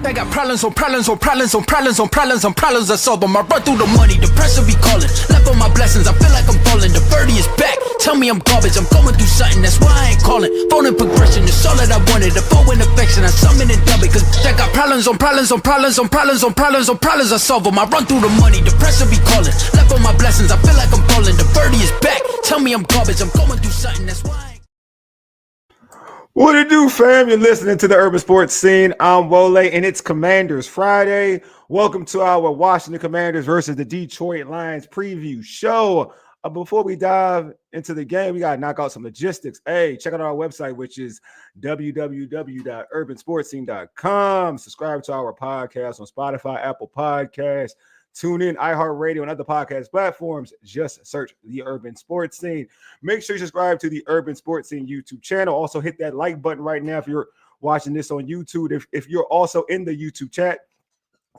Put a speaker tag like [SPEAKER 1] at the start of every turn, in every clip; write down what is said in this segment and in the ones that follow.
[SPEAKER 1] They got problems on problems on problems on problems on problems on problems. I solve them. I run through the money. The pressure be calling. Left on my blessings. I feel like I'm falling. The birdie is back. Tell me I'm garbage. I'm going through something. That's why I ain't calling. Phone and progression. It's all that I wanted. The phone and affection. I summon and dub it. Cause they got problems on problems on problems on problems on problems on problems. I solve them. I run through the money. The pressure be calling. Left on my blessings. I feel like I'm falling. The birdie is back. Tell me I'm garbage. I'm going through something. That's why I ain't.
[SPEAKER 2] What it do, fam? You're listening to the Urban Sports Scene. I'm Wole, and it's Commanders Friday. Welcome to our Washington Commanders versus the Detroit Lions preview show. Before we dive into the game, we got to knock out some logistics. Hey, check out our website, which is www.urbansportscene.com. Subscribe to our podcast on Spotify, Apple Podcasts, tune in, iHeartRadio, and other podcast platforms. Just search the Urban Sports Scene. Make sure you subscribe to the Urban Sports Scene YouTube channel. Also, hit that like button right now if you're watching this on YouTube. If you're also in the YouTube chat,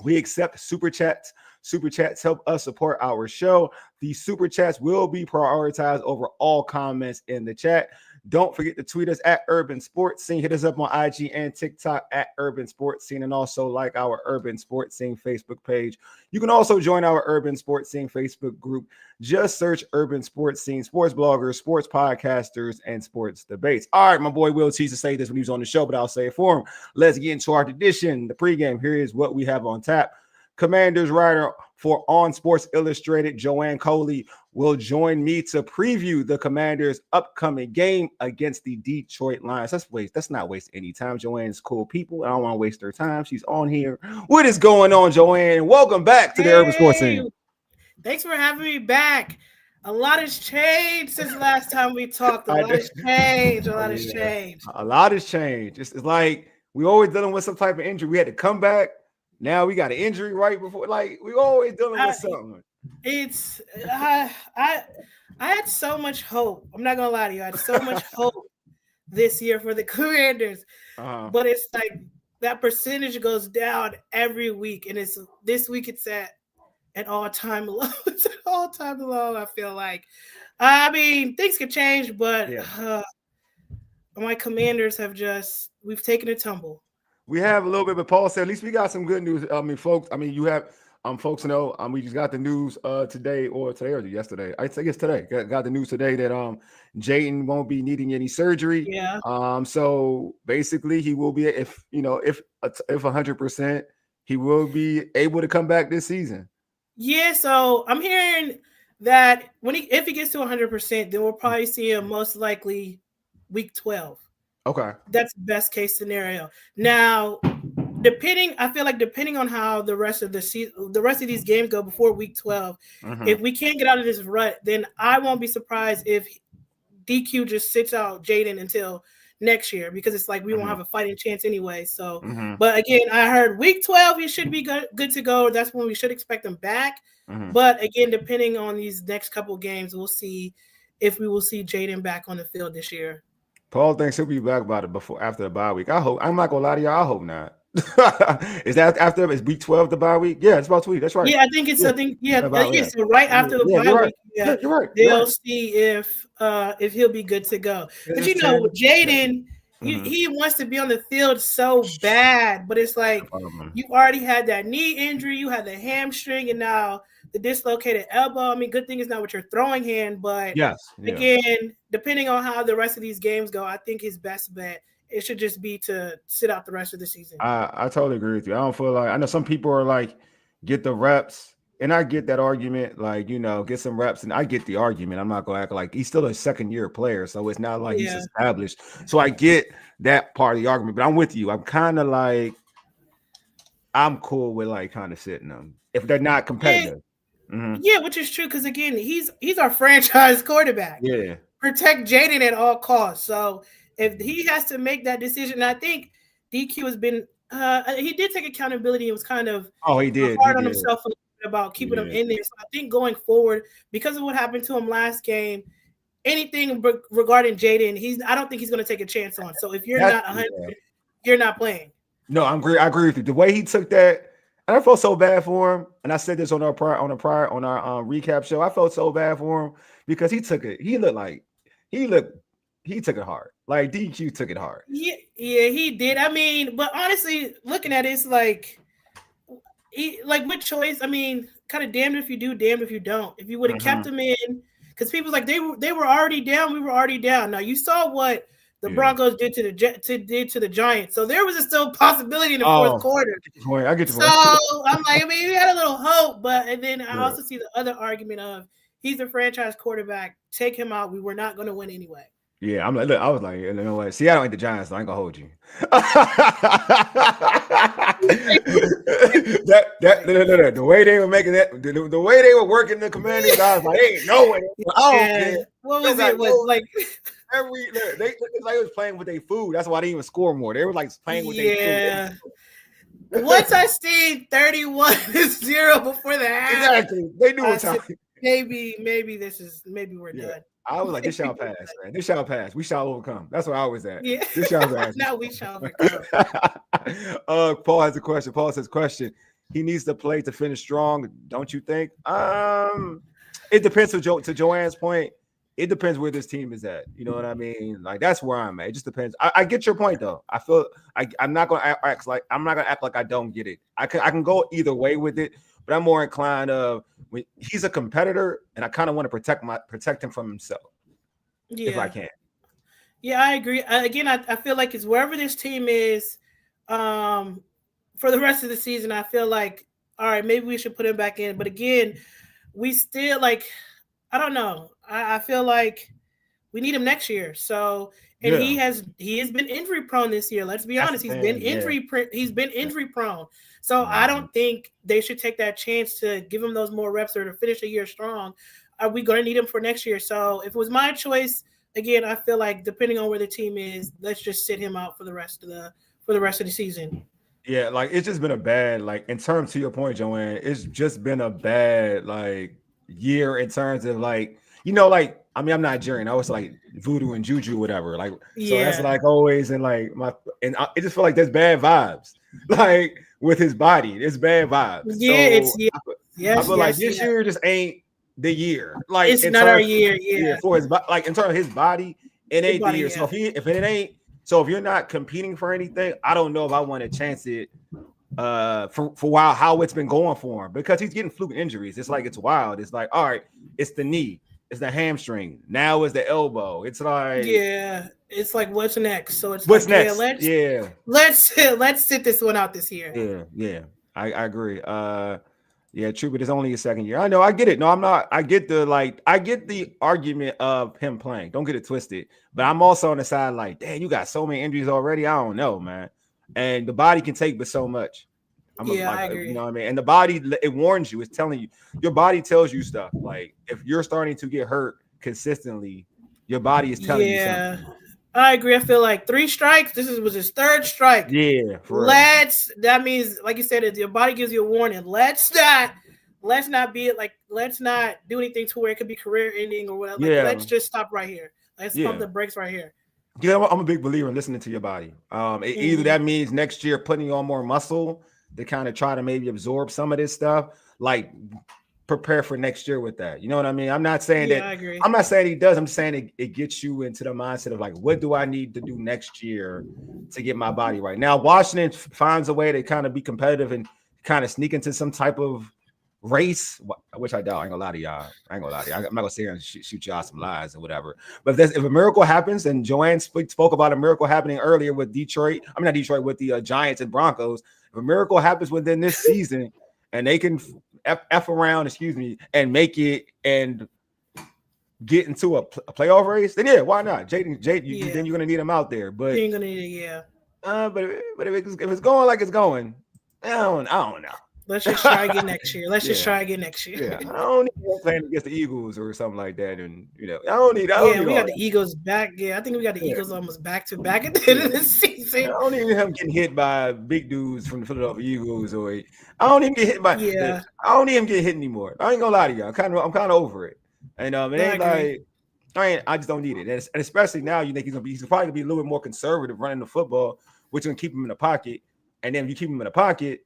[SPEAKER 2] we accept super chats. Super chats help us support our show. The super chats will be prioritized over all comments in the chat. Don't forget to tweet us at Urban Sports Scene. Hit us up on IG and TikTok at Urban Sports Scene, and also like our Urban Sports Scene Facebook page. You can also join our Urban Sports Scene Facebook group. Just search Urban Sports Scene, sports bloggers, sports podcasters, and sports debates. All right, my boy Will teased to say this when he was on the show, but I'll say it for him. Let's get into our tradition, the pregame. Here is what we have on tap. Commanders writer for On Sports Illustrated, Joanne Coley, will join me to preview the Commanders' upcoming game against the Detroit Lions. That's not wasting any time. Joanne's cool people. I don't want to waste her time. She's on here. What is going on, Joanne? Welcome back to the Urban Sports Scene.
[SPEAKER 3] Thanks for having me back. A lot has changed since the last time we talked. A lot has changed. A lot has changed.
[SPEAKER 2] It's like we always dealing with some type of injury. We had to come back. Now we got an injury right before. Like we always dealing with something.
[SPEAKER 3] It's I had so much hope. I'm not gonna lie to you. I had so much hope this year for the Commanders, but it's like that percentage goes down every week, and it's this week it's at an all-time low. It's an all-time low. I feel like. I mean, things could change, but my Commanders we've taken a tumble.
[SPEAKER 2] We have a little bit, but Paul said at least we got some good news. I mean, folks. I mean, you have folks know. We just got the news today or yesterday. I think it's today. Got the news today that Jaden won't be needing any surgery.
[SPEAKER 3] Yeah.
[SPEAKER 2] So basically, he will be if 100%, he will be able to come back this season.
[SPEAKER 3] Yeah. So I'm hearing that if he gets to 100%, then we'll probably see him most likely week 12.
[SPEAKER 2] Okay.
[SPEAKER 3] That's best case scenario. Now, depending on how the rest of these games go before week 12, if we can't get out of this rut, then I won't be surprised if DQ just sits out Jaden until next year, because it's like we won't have a fighting chance anyway. So, but again, I heard week 12 he should be good to go. That's when we should expect him back. But again, depending on these next couple games, we'll see if we will see Jaden back on the field this year.
[SPEAKER 2] Paul thinks he'll be back after the bye week. I hope. I'm not gonna lie to y'all. I hope not. Is that after? Is week 12 the bye week? Yeah, it's about 2 weeks. That's right.
[SPEAKER 3] Yeah, I think it's. So right after the bye week. Yeah, you're right. They'll see if he'll be good to go. But with Jaden, he wants to be on the field so bad, but it's like you already had that knee injury, you had the hamstring, and now the dislocated elbow. I mean, good thing it's not with your throwing hand, but again, depending on how the rest of these games go, I think his best bet, it should just be to sit out the rest of the season.
[SPEAKER 2] I totally agree with you. I don't feel like, I know some people are like, get the reps, and I get that argument, like, get some reps, and I get the argument. I'm not going to act like he's still a second-year player, so it's not like he's established. So I get that part of the argument, but I'm with you. I'm kind of like, I'm cool with like kind of sitting them if they're not competitive.
[SPEAKER 3] Yeah, which is true, because again, he's our franchise quarterback.
[SPEAKER 2] Yeah,
[SPEAKER 3] protect Jaden at all costs. So if he has to make that decision, I think DQ has been he did take accountability. It was kind of
[SPEAKER 2] he did
[SPEAKER 3] hard on himself about keeping him in there. So I think going forward, because of what happened to him last game, anything regarding Jaden, I don't think he's going to take a chance on. So if you're not 100, you're not playing. No,
[SPEAKER 2] I agree with you. The way he took that. And I felt so bad for him. And I said this on our recap show. I felt so bad for him because he took it. He took it hard. Like DQ took it hard.
[SPEAKER 3] Yeah, he did. I mean, but honestly, looking at it, it's like what choice? I mean, kind of damned if you do, damned if you don't. If you would have kept him in, because people's like they were already down, we were already down. Now you saw what the Broncos did to the Giants, so there was still possibility in the fourth quarter.
[SPEAKER 2] I get your
[SPEAKER 3] point. So I'm like, I mean, we had a little hope, but and then I also see the other argument of he's a franchise quarterback. Take him out. We were not going to win anyway.
[SPEAKER 2] Yeah, I'm like, look, I was like, you know what? See, I don't like the Giants, so I ain't gonna hold you. The way they were making that, the way they were working the Commanders, I was like, ain't no way.
[SPEAKER 3] What was it? Was like
[SPEAKER 2] it's like it was playing with their food. That's why they didn't even score more. They were like playing with their food.
[SPEAKER 3] Once I seen 31-0 before the half,
[SPEAKER 2] exactly, they knew what time.
[SPEAKER 3] Maybe we're done.
[SPEAKER 2] I was like, this shall pass, man. This shall pass. We shall overcome. That's where I was at.
[SPEAKER 3] Yeah.
[SPEAKER 2] This shall pass.
[SPEAKER 3] Now we shall overcome.
[SPEAKER 2] Paul has a question. Paul says, question. He needs to play to finish strong, don't you think? It depends to Joanne's point. It depends where this team is at. You know what I mean? Like, that's where I'm at. It just depends. I get your point, though. I feel I'm not gonna act like I don't get it. I can go either way with it. But I'm more inclined of when he's a competitor, and I kind of want to protect him from himself, if I can.
[SPEAKER 3] Yeah, I agree. Again, I feel like it's wherever this team is for the rest of the season. I feel like, all right, maybe we should put him back in. But again, we still like, I don't know. I feel like we need him next year. So, and he has been injury prone this year. Let's be honest. He's been injury prone. So I don't think they should take that chance to give him those more reps or to finish the year strong. Are we going to need him for next year? So if it was my choice, again, I feel like depending on where the team is, let's just sit him out for the rest of the season.
[SPEAKER 2] Yeah, like it's just been a bad, like in terms to your point, Joanne, it's just been a bad like year in terms of like, you know, like I mean, I'm Nigerian. I was like voodoo and juju, whatever. Like, so that's like always in like I just feel like there's bad vibes. Like with his body, it's bad vibes.
[SPEAKER 3] Yeah,
[SPEAKER 2] I feel like this year just ain't the year. Like
[SPEAKER 3] it's not our year. Yeah,
[SPEAKER 2] for his like in terms of his body, it ain't the year. So if you're not competing for anything, I don't know if I want to chance it for a while. How it's been going for him because he's getting fluke injuries. It's like it's wild. It's like all right, it's the knee. It's the hamstring. Now it's the elbow. It's like
[SPEAKER 3] it's like what's next? So it's
[SPEAKER 2] what's
[SPEAKER 3] like,
[SPEAKER 2] next?
[SPEAKER 3] Let's sit this one out this year.
[SPEAKER 2] Yeah. I agree. True, but it's only his second year. I know. I get it. No, I'm not. I get the argument of him playing. Don't get it twisted. But I'm also on the side like, damn, you got so many injuries already. I don't know, man. And the body can take but so much.
[SPEAKER 3] I agree.
[SPEAKER 2] You know what I mean? And the body, it warns you. It's telling you. Your body tells you stuff. Like if you're starting to get hurt consistently, your body is telling you something.
[SPEAKER 3] I agree. I feel like 3 strikes. This was his 3rd strike.
[SPEAKER 2] Yeah.
[SPEAKER 3] That means, like you said, if your body gives you a warning, let's not be like, let's not do anything to where it could be career ending or whatever. Like, let's just stop right here. Let's pump the brakes right here.
[SPEAKER 2] Yeah, I'm a big believer in listening to your body. Either that means next year putting on more muscle to kind of try to maybe absorb some of this stuff, like prepare for next year with that. You know what I mean? I'm not saying that.
[SPEAKER 3] I agree.
[SPEAKER 2] I'm not saying he does. I'm saying it gets you into the mindset of like, what do I need to do next year to get my body right? Now, Washington finds a way to kind of be competitive and kind of sneak into some type of race, which I doubt. I ain't gonna lie to y'all. I'm not gonna sit here and shoot y'all some lies or whatever. But if a miracle happens, and Joanne spoke about a miracle happening earlier with Detroit. I mean, not Detroit, with the Giants and Broncos. If a miracle happens within this season, and they can F around, and make it and get into a playoff race, then why not? Then you're gonna need him out there. But
[SPEAKER 3] you're gonna need it,
[SPEAKER 2] but if it's going like it's going, I don't know.
[SPEAKER 3] Let's just try again next year.
[SPEAKER 2] Yeah, I don't need him playing against the Eagles or something like that. And I don't need.
[SPEAKER 3] We got the Eagles back. Yeah, I think we got the Eagles almost back to back at the end of the season.
[SPEAKER 2] I don't need him getting hit by big dudes from the Philadelphia Eagles, or I don't even get hit by. I don't need him getting hit anymore. I ain't gonna lie to you. I'm kind of over it. And it ain't like I just don't need it. And especially now, you think he's probably gonna be a little bit more conservative running the football, which is gonna keep him in the pocket. And then if you keep him in the pocket,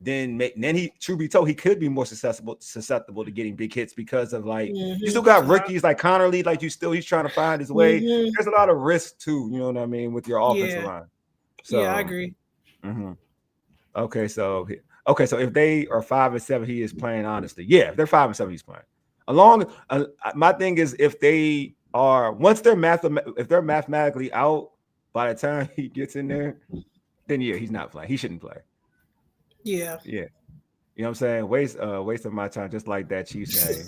[SPEAKER 2] then he, truth be told, he could be more susceptible to getting big hits because of like you still got rookies like Connerly, like he's trying to find his way. There's a lot of risk too, you know what I mean, with your offensive line. So
[SPEAKER 3] yeah, I agree.
[SPEAKER 2] Okay, so if they are 5-7, he is playing honestly. Yeah, if they're 5-7, he's playing. My thing is if they are if they're mathematically out by the time he gets in there, then yeah, he's not playing. He shouldn't play.
[SPEAKER 3] Yeah.
[SPEAKER 2] You know what I'm saying? Waste of my time, just like that Chiefs game.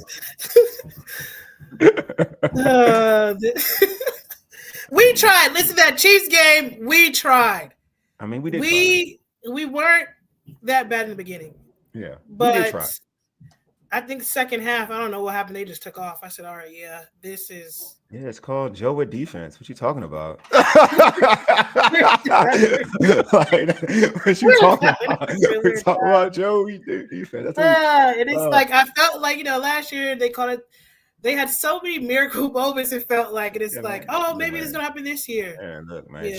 [SPEAKER 3] We tried. Listen to that Chiefs game. We tried.
[SPEAKER 2] I mean, we did.
[SPEAKER 3] We weren't that bad in the beginning.
[SPEAKER 2] Yeah,
[SPEAKER 3] but
[SPEAKER 2] we did try.
[SPEAKER 3] I think second half, I don't know what happened. They just took off. I said, all right, yeah, this is.
[SPEAKER 2] Yeah, it's called Joe with defense. What you talking about? What you talking about? We're talking about Joe with defense.
[SPEAKER 3] And it's like, I felt like, last year they had so many miracle moments. It felt like, and it's maybe this is going to happen this year.
[SPEAKER 2] And look, man,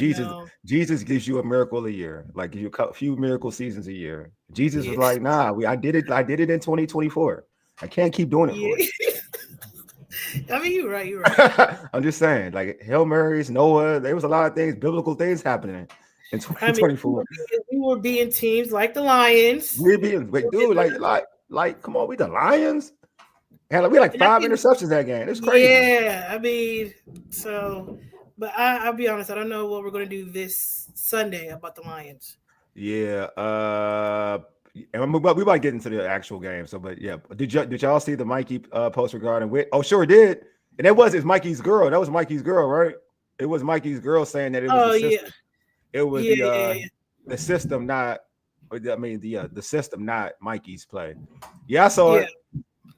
[SPEAKER 2] Jesus gives you a miracle a year, like gives you a few miracle seasons a year. Jesus was like, nah, I did it in 2024. I can't keep doing it for you.
[SPEAKER 3] I mean, you're right.
[SPEAKER 2] I'm just saying, like Hail Marys, Noah, there was a lot of things, biblical things happening in 2024.
[SPEAKER 3] We were being teams like the Lions.
[SPEAKER 2] Come on, we the Lions. And we had 5 interceptions that game. It's crazy.
[SPEAKER 3] Yeah, I mean, but I'll be honest, I don't know what we're going to do this Sunday about the Lions.
[SPEAKER 2] Yeah, and we might get into the actual game. So, but yeah, did y'all see the Mikey post regarding Witt? Oh, sure did. And it's Mikey's girl. That was Mikey's girl, right? It was Mikey's girl saying that it was the system. It was the system, not. The system, not Mikey's play. Yeah, I saw it.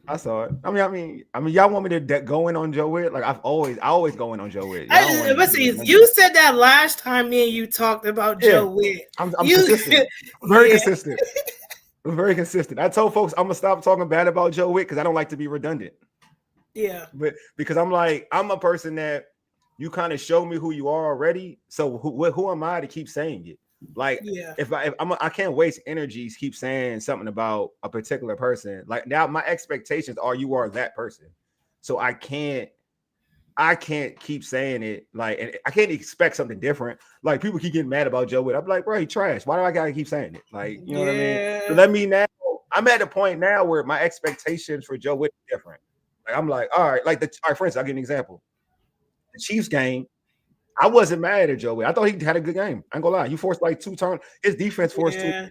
[SPEAKER 2] I saw it. I mean, y'all want me to go in on Joe Witt? Like I always go in on Joe Witt.
[SPEAKER 3] You said that last time me and you talked about Joe Witt.
[SPEAKER 2] I'm consistent. I'm very consistent. I'm very consistent. I told folks I'm gonna stop talking bad about Joe Witt because I don't like to be redundant.
[SPEAKER 3] Yeah.
[SPEAKER 2] But because I'm a person that you kind of show me who you are already. So who am I to keep saying it? Like if I can't waste energy keep saying something about a particular person. Like now my expectations are you are that person. So I can't keep saying it, like, and I can't expect something different. Like people keep getting mad about Joe Witt. I'm like, bro, he trash. Why do I gotta keep saying it? Like, you know what I mean? So let me now. I'm at a point now where my expectations for Joe Witt are different. Like I'm like, all right, for instance, I'll give you an example. The Chiefs game. I wasn't mad at Joe Witt. I thought he had a good game. I ain't gonna lie. You forced like 2 turnovers. His defense forced 2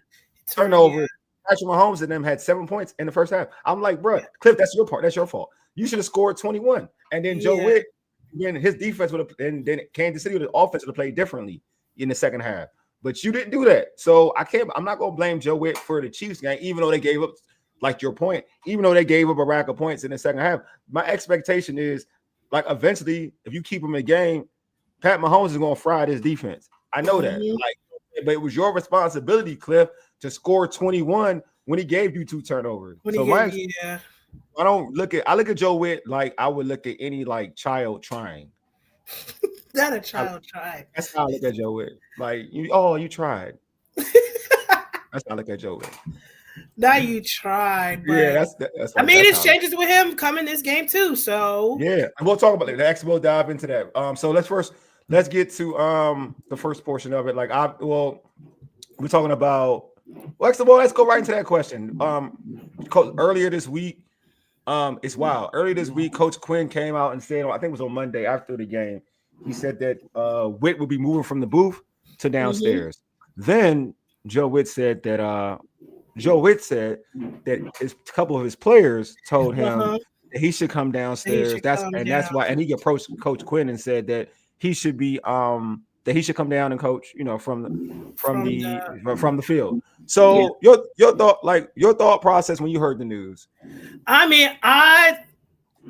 [SPEAKER 2] turnovers. Patrick Mahomes and them had 7 points in the first half. I'm like, bro, Cliff, that's your part. That's your fault. You should have scored 21. And then Joe Witt, then his defense would have, and then Kansas City, the offense would have played differently in the second half. But you didn't do that. So I'm not gonna blame Joe Witt for the Chiefs game, even though they gave up, like your point, even though they gave up a rack of points in the second half. My expectation is, like, eventually, if you keep them in the game, Pat Mahomes is going to fry this defense. I know that. But it was your responsibility, Cliff, to score 21 when he gave you 2 turnovers. I look at Joe Witt like I would look at any like child trying.
[SPEAKER 3] Not a child trying.
[SPEAKER 2] That's how I look at Joe Witt. Like you tried. That's how I look at Joe Witt.
[SPEAKER 3] Now you tried, but
[SPEAKER 2] that's
[SPEAKER 3] it's changes with him coming this game too. So
[SPEAKER 2] and we'll talk about it. Next, we'll dive into that. So let's get to the first portion of it. Like we're talking about. Let's go right into that question. Earlier this week, it's wild. Earlier this week, Coach Quinn came out and said, I think it was on Monday after the game, he said that Witt would be moving from the booth to downstairs. Then Joe Witt said that a couple of his players told him that he should come downstairs. That's why. And he approached Coach Quinn and said that he should be that he should come down and coach, from the field. So your thought process when you heard the news.
[SPEAKER 3] I mean,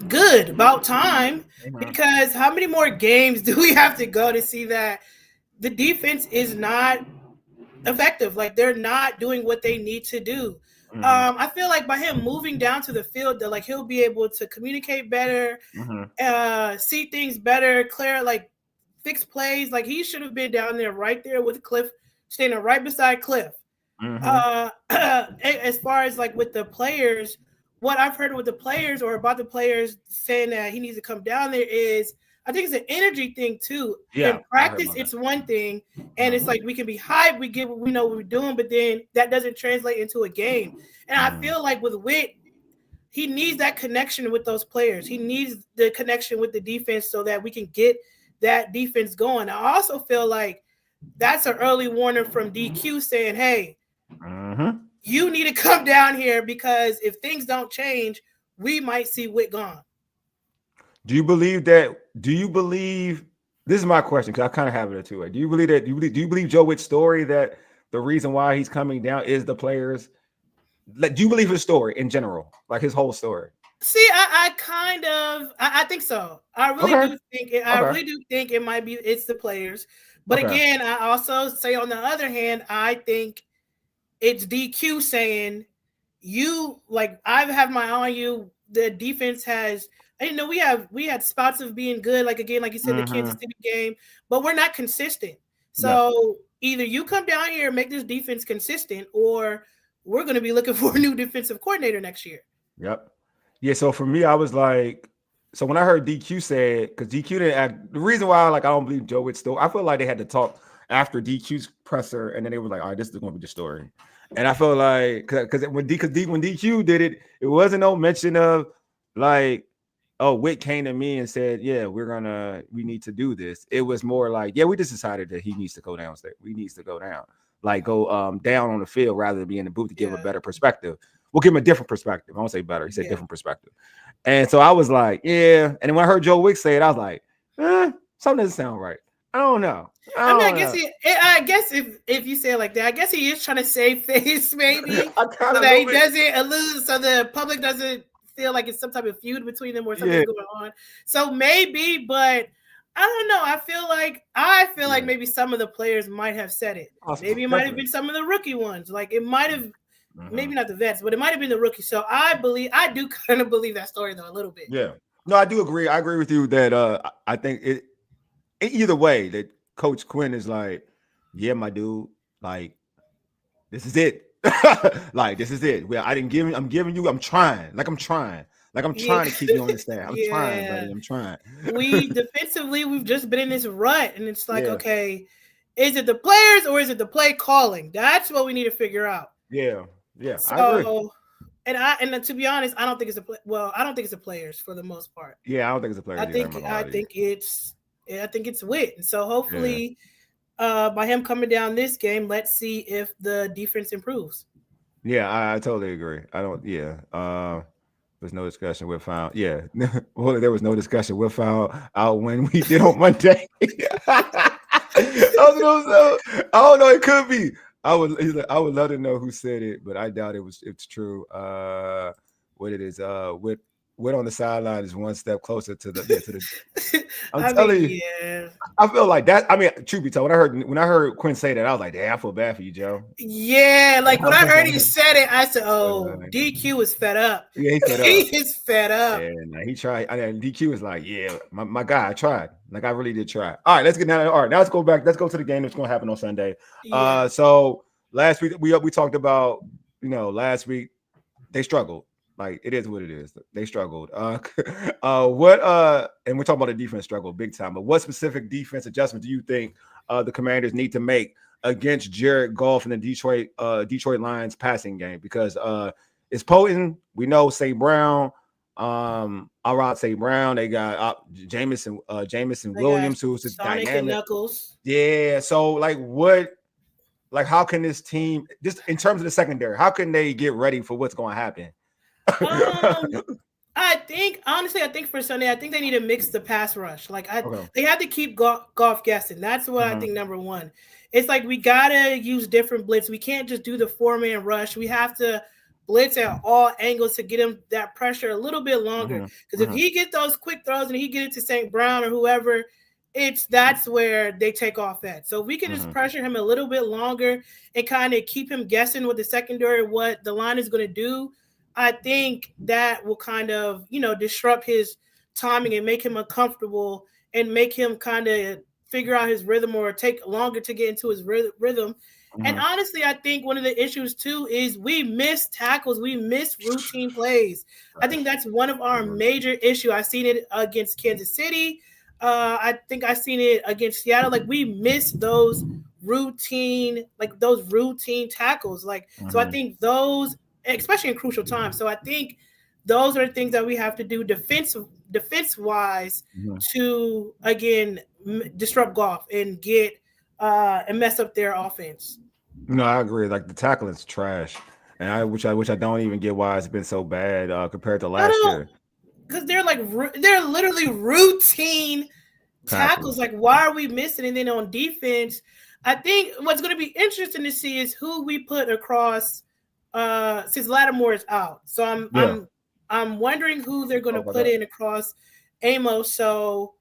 [SPEAKER 3] good about time, because how many more games do we have to go to see that the defense is not effective? Like they're not doing what they need to do. I feel like by him moving down to the field, that like he'll be able to communicate better, see things better, clear, like fix plays. Like he should have been down there right there with Cliff, standing right beside Cliff. As far as like with the players, what I've heard with the players or about the players saying that he needs to come down there is, I think it's an energy thing too.
[SPEAKER 2] Yeah,
[SPEAKER 3] In practice, it's one thing, and it's like we can be hyped, we know what we're doing, but then that doesn't translate into a game. And I feel like with Witt, he needs that connection with those players. He needs the connection with the defense so that we can get that defense going. I also feel like that's an early warning from DQ saying, hey, you need to come down here because if things don't change, we might see Witt gone.
[SPEAKER 2] Do you believe that? Do you believe this is my question because I kind of have it two way. Do you believe that? Do you believe Joe Witt's story that the reason why he's coming down is the players? Like, do you believe his story in general, like his whole story?
[SPEAKER 3] See, I think so. I really do think it. I really do think it might be it's the players. But again, I also say on the other hand, I think it's DQ saying you like I've had my eye on you. The defense has. You know, we had spots of being good, like again, like you said, the Kansas City game, but we're not consistent. So either you come down here and make this defense consistent, or we're going to be looking for a new defensive coordinator next year.
[SPEAKER 2] Yep. Yeah. So for me, I was like, so when I heard DQ said, because DQ didn't act, the reason why I don't believe Joe Witt's story, I feel like they had to talk after DQ's presser, and then they were like, all right, this is going to be the story. And I feel like because when DQ did it, it wasn't no mention of like, oh, Witt came to me and said, yeah, we need to do this. It was more like, yeah, we just decided that he needs to go downstairs. We needs to go down, like go down on the field rather than be in the booth to give a better perspective. We'll give him a different perspective. I won't say better. He said different perspective. And so I was like, yeah. And then when I heard Joe Witt say it, I was like, something doesn't sound right. I don't know.
[SPEAKER 3] I guess if you say it like that, I guess he is trying to save face, maybe, so that he doesn't allude, so the public doesn't feel like it's some type of feud between them or something's going on. So maybe, but I don't know. I feel like maybe some of the players might have said it. Maybe it might have been some of the rookie ones. Like it might have, maybe not the vets, but it might have been the rookie. So I do kind of believe that story though a little bit.
[SPEAKER 2] Yeah. No, I do agree. I agree with you that I think it either way that Coach Quinn is like, yeah, my dude, like this is it. Like this is it. Well, I'm giving you, I'm trying to keep you on the staff. I'm trying, buddy. I'm trying.
[SPEAKER 3] We defensively, we've just been in this rut, and it's like, okay, is it the players or is it the play calling? That's what we need to figure out.
[SPEAKER 2] Yeah. So,
[SPEAKER 3] I agree. And to be honest, I don't think it's I don't think it's the players for the most part.
[SPEAKER 2] Yeah, I don't think it's the players.
[SPEAKER 3] I think it's Witt. And so hopefully by him coming down this game, let's see if the defense improves.
[SPEAKER 2] Yeah, I totally agree. There's no discussion. We're found. Yeah. Well, there was no discussion. We're found out when we did on Monday. I don't know. It could be. I would love to know who said it, but I doubt it's true. What it is, Witt on the sideline is one step closer to the. I'm telling you, I feel like that. I mean, truth be told, when I heard Quinn say that, I was like, "Damn, I feel bad for you, Joe."
[SPEAKER 3] Yeah, like when I heard he said it, I said, "Oh, DQ is fed up."
[SPEAKER 2] Yeah, he's fed up.
[SPEAKER 3] He is fed up.
[SPEAKER 2] Yeah, he tried. And DQ was like, "Yeah, my guy, I tried. Like I really did try." All right, let's get down. All right, now let's go back. Let's go to the game that's going to happen on Sunday. Yeah. So last week we talked about, last week they struggled. Like it is what it is. They struggled. And we're talking about the defense struggle big time. But what specific defense adjustment do you think the Commanders need to make against Jared Goff and the Detroit Lions passing game? Because it's potent. We know St. Brown, Amon-Ra St. Brown. They got Jameson Williams, who's a dynamic.
[SPEAKER 3] Knuckles.
[SPEAKER 2] Yeah. So how can this team, just in terms of the secondary, how can they get ready for what's going to happen?
[SPEAKER 3] I think for Sunday, I think they need to mix the pass rush. Like they have to keep Goff guessing. That's what I think. Number one, it's like we gotta use different blitz. We can't just do the 4-man rush. We have to blitz at all angles to get him that pressure a little bit longer. Because if he gets those quick throws and he get it to St. Brown or whoever, that's where they take off at. So if we can just pressure him a little bit longer and kind of keep him guessing with the secondary what the line is going to do, I think that will kind of, disrupt his timing and make him uncomfortable and make him kind of figure out his rhythm or take longer to get into his rhythm. And honestly, I think one of the issues too is we miss tackles, we miss routine plays. I think that's one of our major issue. I've seen it against Kansas City. I think I've seen it against Seattle. Like we miss those routine tackles. Like so, I think those, especially in crucial times. So I think those are the things that we have to do defense wise to again disrupt Goff and get and mess up their offense.
[SPEAKER 2] No, I agree. Like the tackling's trash, and which I don't even get why it's been so bad compared to last year.
[SPEAKER 3] Because they're literally routine tackles. Like, why are we missing? And then on defense, I think what's going to be interesting to see is who we put across since Lattimore is out. So I'm wondering who they're going to put in across Amos. So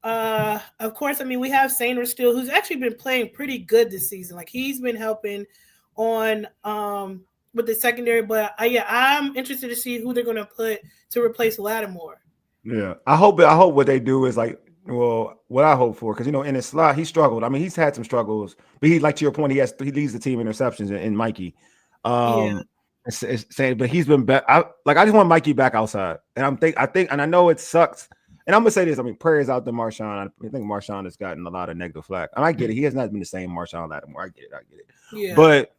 [SPEAKER 3] of course, I mean, we have Sainer still, who's actually been playing pretty good this season. Like he's been helping on with the secondary, but I'm interested to see who they're going to put to replace Lattimore.
[SPEAKER 2] Yeah, I hope what they do is like, well, what I hope for, because in his slot he struggled. I mean, he's had some struggles, but he, like to your point, he leads the team in interceptions in Mikey. But he's been better. I just want Mikey back outside, and I think, and I know it sucks. And I'm gonna say this. I mean, prayers out to Marshawn. I think Marshawn has gotten a lot of negative flack, and I get it. He has not been the same Marshawn Lattimore. I get it.
[SPEAKER 3] Yeah.
[SPEAKER 2] But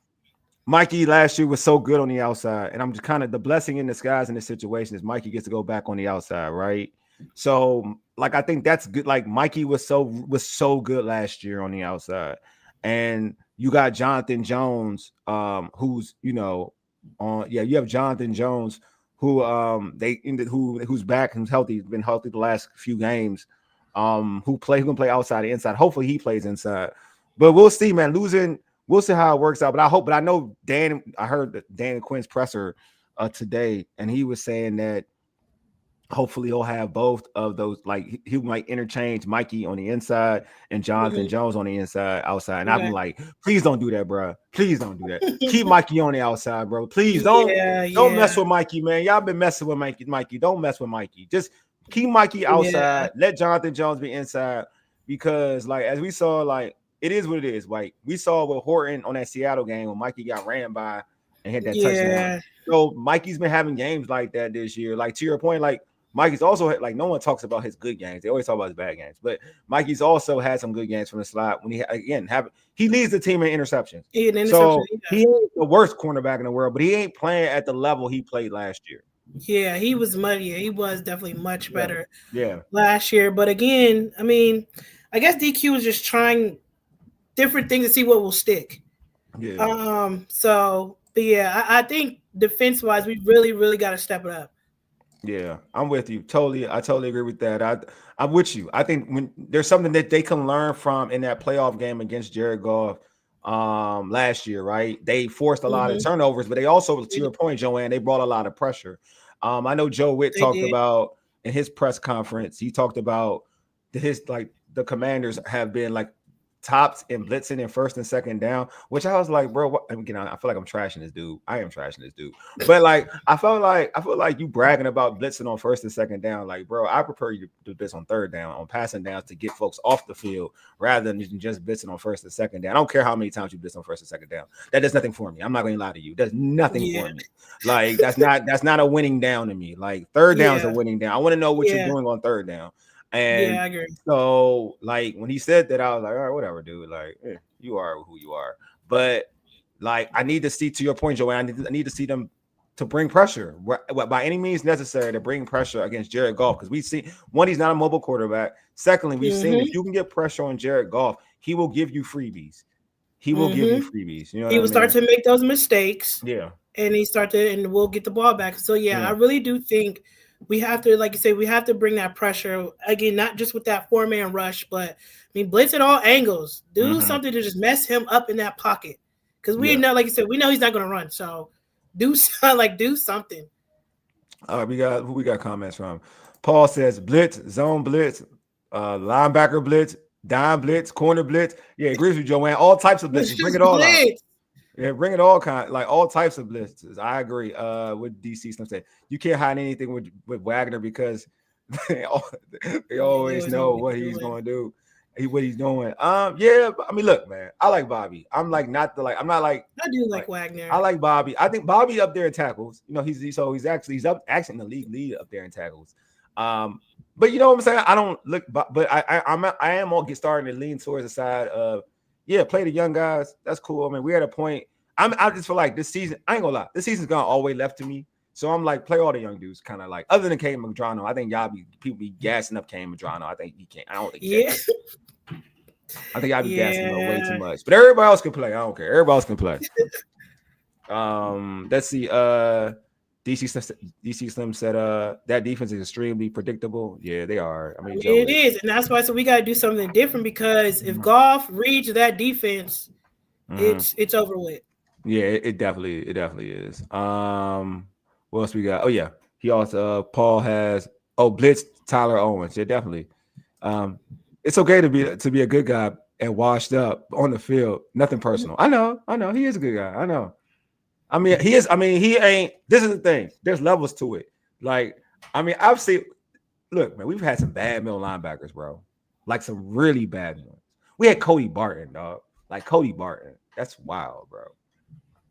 [SPEAKER 2] Mikey last year was so good on the outside, and I'm just kind of the blessing in disguise in this situation is Mikey gets to go back on the outside, right? So, like, I think that's good. Like, Mikey was so good last year on the outside, and you got Jonathan Jones, who's you have Jonathan Jones. Who's back, who's healthy, he's been healthy the last few games, who can play outside and inside. Hopefully he plays inside, but we'll see, man. We'll see how it works out. But I know I heard Dan Quinn's presser today, and he was saying that hopefully he'll have both of those. Like he might interchange Mikey on the inside and Jonathan Jones on the outside. And I'm like, please don't do that, bro. Please don't do that. Keep Mikey on the outside, bro. Please don't mess with Mikey, man. Y'all been messing with Mikey. Don't mess with Mikey. Just keep Mikey outside. Let Jonathan Jones be inside, because like as we saw, like it is what it is. Like we saw with Horton on that Seattle game when Mikey got ran by and hit that touchdown. So Mikey's been having games like that this year. Like to your point, like Mikey's also like no one talks about his good games. They always talk about his bad games, but Mikey's also had some good games from the slot. When he leads the team in interceptions. So he ain't the worst cornerback in the world, but he ain't playing at the level he played last year.
[SPEAKER 3] Yeah, he was muddy. He was definitely much better. Last year, but again, I mean, I guess DQ is just trying different things to see what will stick. So, but yeah, I think defense wise, we really, really got to step it up.
[SPEAKER 2] Yeah, I'm with you. I totally agree with that. I'm with you. I think when there's something that they can learn from in that playoff game against Jared Goff last year, right? They forced a lot of turnovers, but they also, to your point, Joanne, they brought a lot of pressure. I know Joe Witt talked about in his press conference, he talked about the Commanders have been like tops in blitzing in first and second down, which I was like, bro, I feel like I'm trashing this dude. I am trashing this dude. But like, I feel like you bragging about blitzing on first and second down. Like, bro, I prefer you to blitz on third down, on passing downs to get folks off the field rather than just blitzing on first and second down. I don't care how many times you blitz on first and second down. That does nothing for me. I'm not going to lie to you. That's nothing for me. Like, that's not a winning down to me. Like, third down is a winning down. I want to know what you're doing on third down. And
[SPEAKER 3] I agree.
[SPEAKER 2] So, like, when he said that, I was like, all right, whatever, dude. Like, you are who you are. But, like, I need to see, to your point, Joanne, I need to see them to bring pressure by any means necessary to bring pressure against Jared Goff. Because we see, one, he's not a mobile quarterback. Secondly, we've seen if you can get pressure on Jared Goff, he will give you freebies. He will give you freebies. You know,
[SPEAKER 3] he will start to make those mistakes.
[SPEAKER 2] Yeah.
[SPEAKER 3] And and we'll get the ball back. So, I really do think we have to, like you say, we have to bring that pressure again, not just with that 4-man rush, but I mean, blitz at all angles. Do something to just mess him up in that pocket, because we know, like you said, we know he's not going to run. So do something.
[SPEAKER 2] All right, we got comments from. Paul says blitz, zone blitz, linebacker blitz, dime blitz, corner blitz. Yeah, agrees with Joanne. All types of blitzes. Bring it all out. Yeah, bring it all all types of blitzes. I agree. With DC Slim said, you can't hide anything with Wagner because they always know what he's going to do. what he's doing. Yeah, I mean, look, man, I like Bobby. I'm not like
[SPEAKER 3] I do like Wagner.
[SPEAKER 2] I like Bobby. I think Bobby up there in tackles. You know, he's actually in the league lead up there in tackles. But you know what I'm saying? I don't look, but I am all starting to lean towards the side of play the young guys. That's cool. I mean, we're at a point. I just feel like this season, I ain't gonna lie, this season's gone all the way left to me. So I'm like, play all the young dudes, kind of like, other than Kane Madrano. I think people be gassing up Kane Madrano. I think he can't. I don't think. I think y'all be gassing him up way too much. But everybody else can play. I don't care. Everybody else can play. Let's see. DC Slim said that defense is extremely predictable. Yeah, they are. I mean,
[SPEAKER 3] it is, and that's why. So we got to do something different because if Goff reads that defense, it's over with. Yeah,
[SPEAKER 2] it definitely is. What else we got? Oh yeah, he also Paul has blitz Tyler Owens. Yeah, definitely. It's okay to be a good guy and washed up on the field. Nothing personal. I know. He is a good guy. I know. I mean, he is. I mean, he ain't. This is the thing. There's levels to it. Like, I mean, I've seen. Look, man, we've had some bad middle linebackers, bro. Like some really bad ones. We had Cody Barton, dog. Like Cody Barton. That's wild, bro.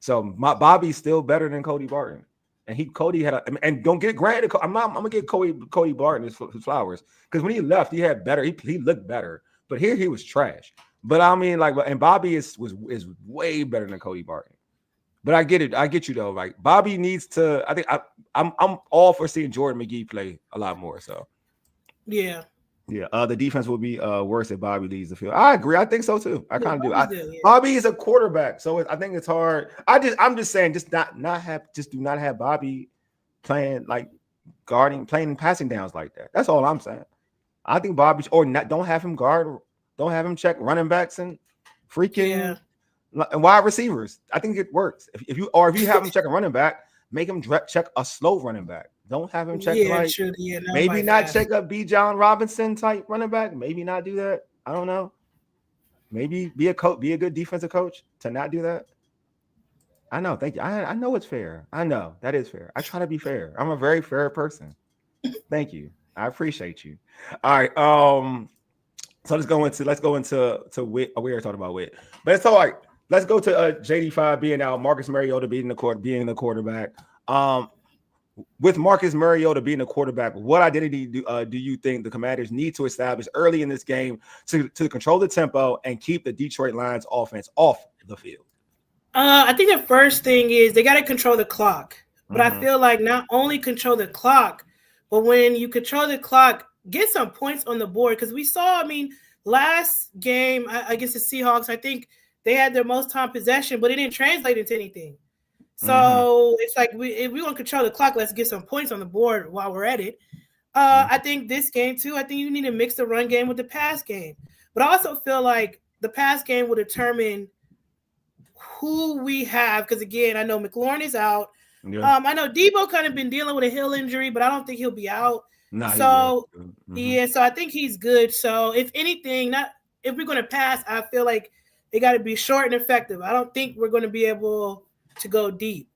[SPEAKER 2] So my Bobby's still better than Cody Barton. And Cody had and don't get granted. I'm gonna give Cody Barton his flowers because when he left, he had better. He looked better, but here he was trash. But I mean, like, and Bobby is way better than Cody Barton. But I get it. I get you though. Like Bobby needs to. I think I'm all for seeing Jordan McGee play a lot more. So
[SPEAKER 3] yeah.
[SPEAKER 2] The defense will be worse if Bobby leaves the field. I agree. I think so too. I kind of do. Bobby is a quarterback, so I think it's hard. I'm just saying, just do not have Bobby playing like playing passing downs like that. That's all I'm saying. I think Bobby don't have him guard, don't have him check running backs and freaking wide receivers. I think it works. If you have him check a running back, make him check a slow running back. Don't have him check maybe not fast. Check up B. John Robinson type running back. Maybe not do that. I don't know. Maybe be a good defensive coach to not do that. I know. Thank you. I know it's fair. I know that is fair. I try to be fair. I'm a very fair person. Thank you. I appreciate you. All right. So let's go into Witt. We were talking about Witt, but it's all right. Let's go to JD5 being out, Marcus Mariota being the quarterback. With Marcus Mariota being the quarterback, what identity do you think the Commanders need to establish early in this game to control the tempo and keep the Detroit Lions offense off the field?
[SPEAKER 3] I think the first thing is they got to control the clock. But I feel like not only control the clock, but when you control the clock, get some points on the board. Because we saw, last game against the Seahawks, I think they had their most time possession, but it didn't translate into anything. So it's like if we want to control the clock, let's get some points on the board while we're at it. I think this game too, I think you need to mix the run game with the pass game. But I also feel like the pass game will determine who we have. Because again, I know McLaurin is out. Yeah. I know Debo kind of been dealing with a heel injury, but I don't think he'll be out. So I think he's good. So if anything, if we're going to pass, I feel like it got to be short and effective. I don't think we're going to be able to go deep.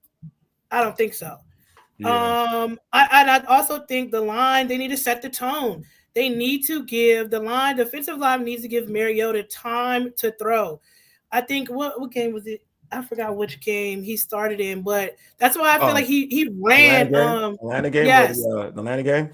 [SPEAKER 3] I don't think so. Yeah. I also think the line, they need to set the tone. They need to give the defensive line needs to give Mariota time to throw. I think what game was it? I forgot which game he started in, but that's why I feel like he ran.
[SPEAKER 2] Atlanta game.
[SPEAKER 3] Yes,
[SPEAKER 2] the Atlanta game.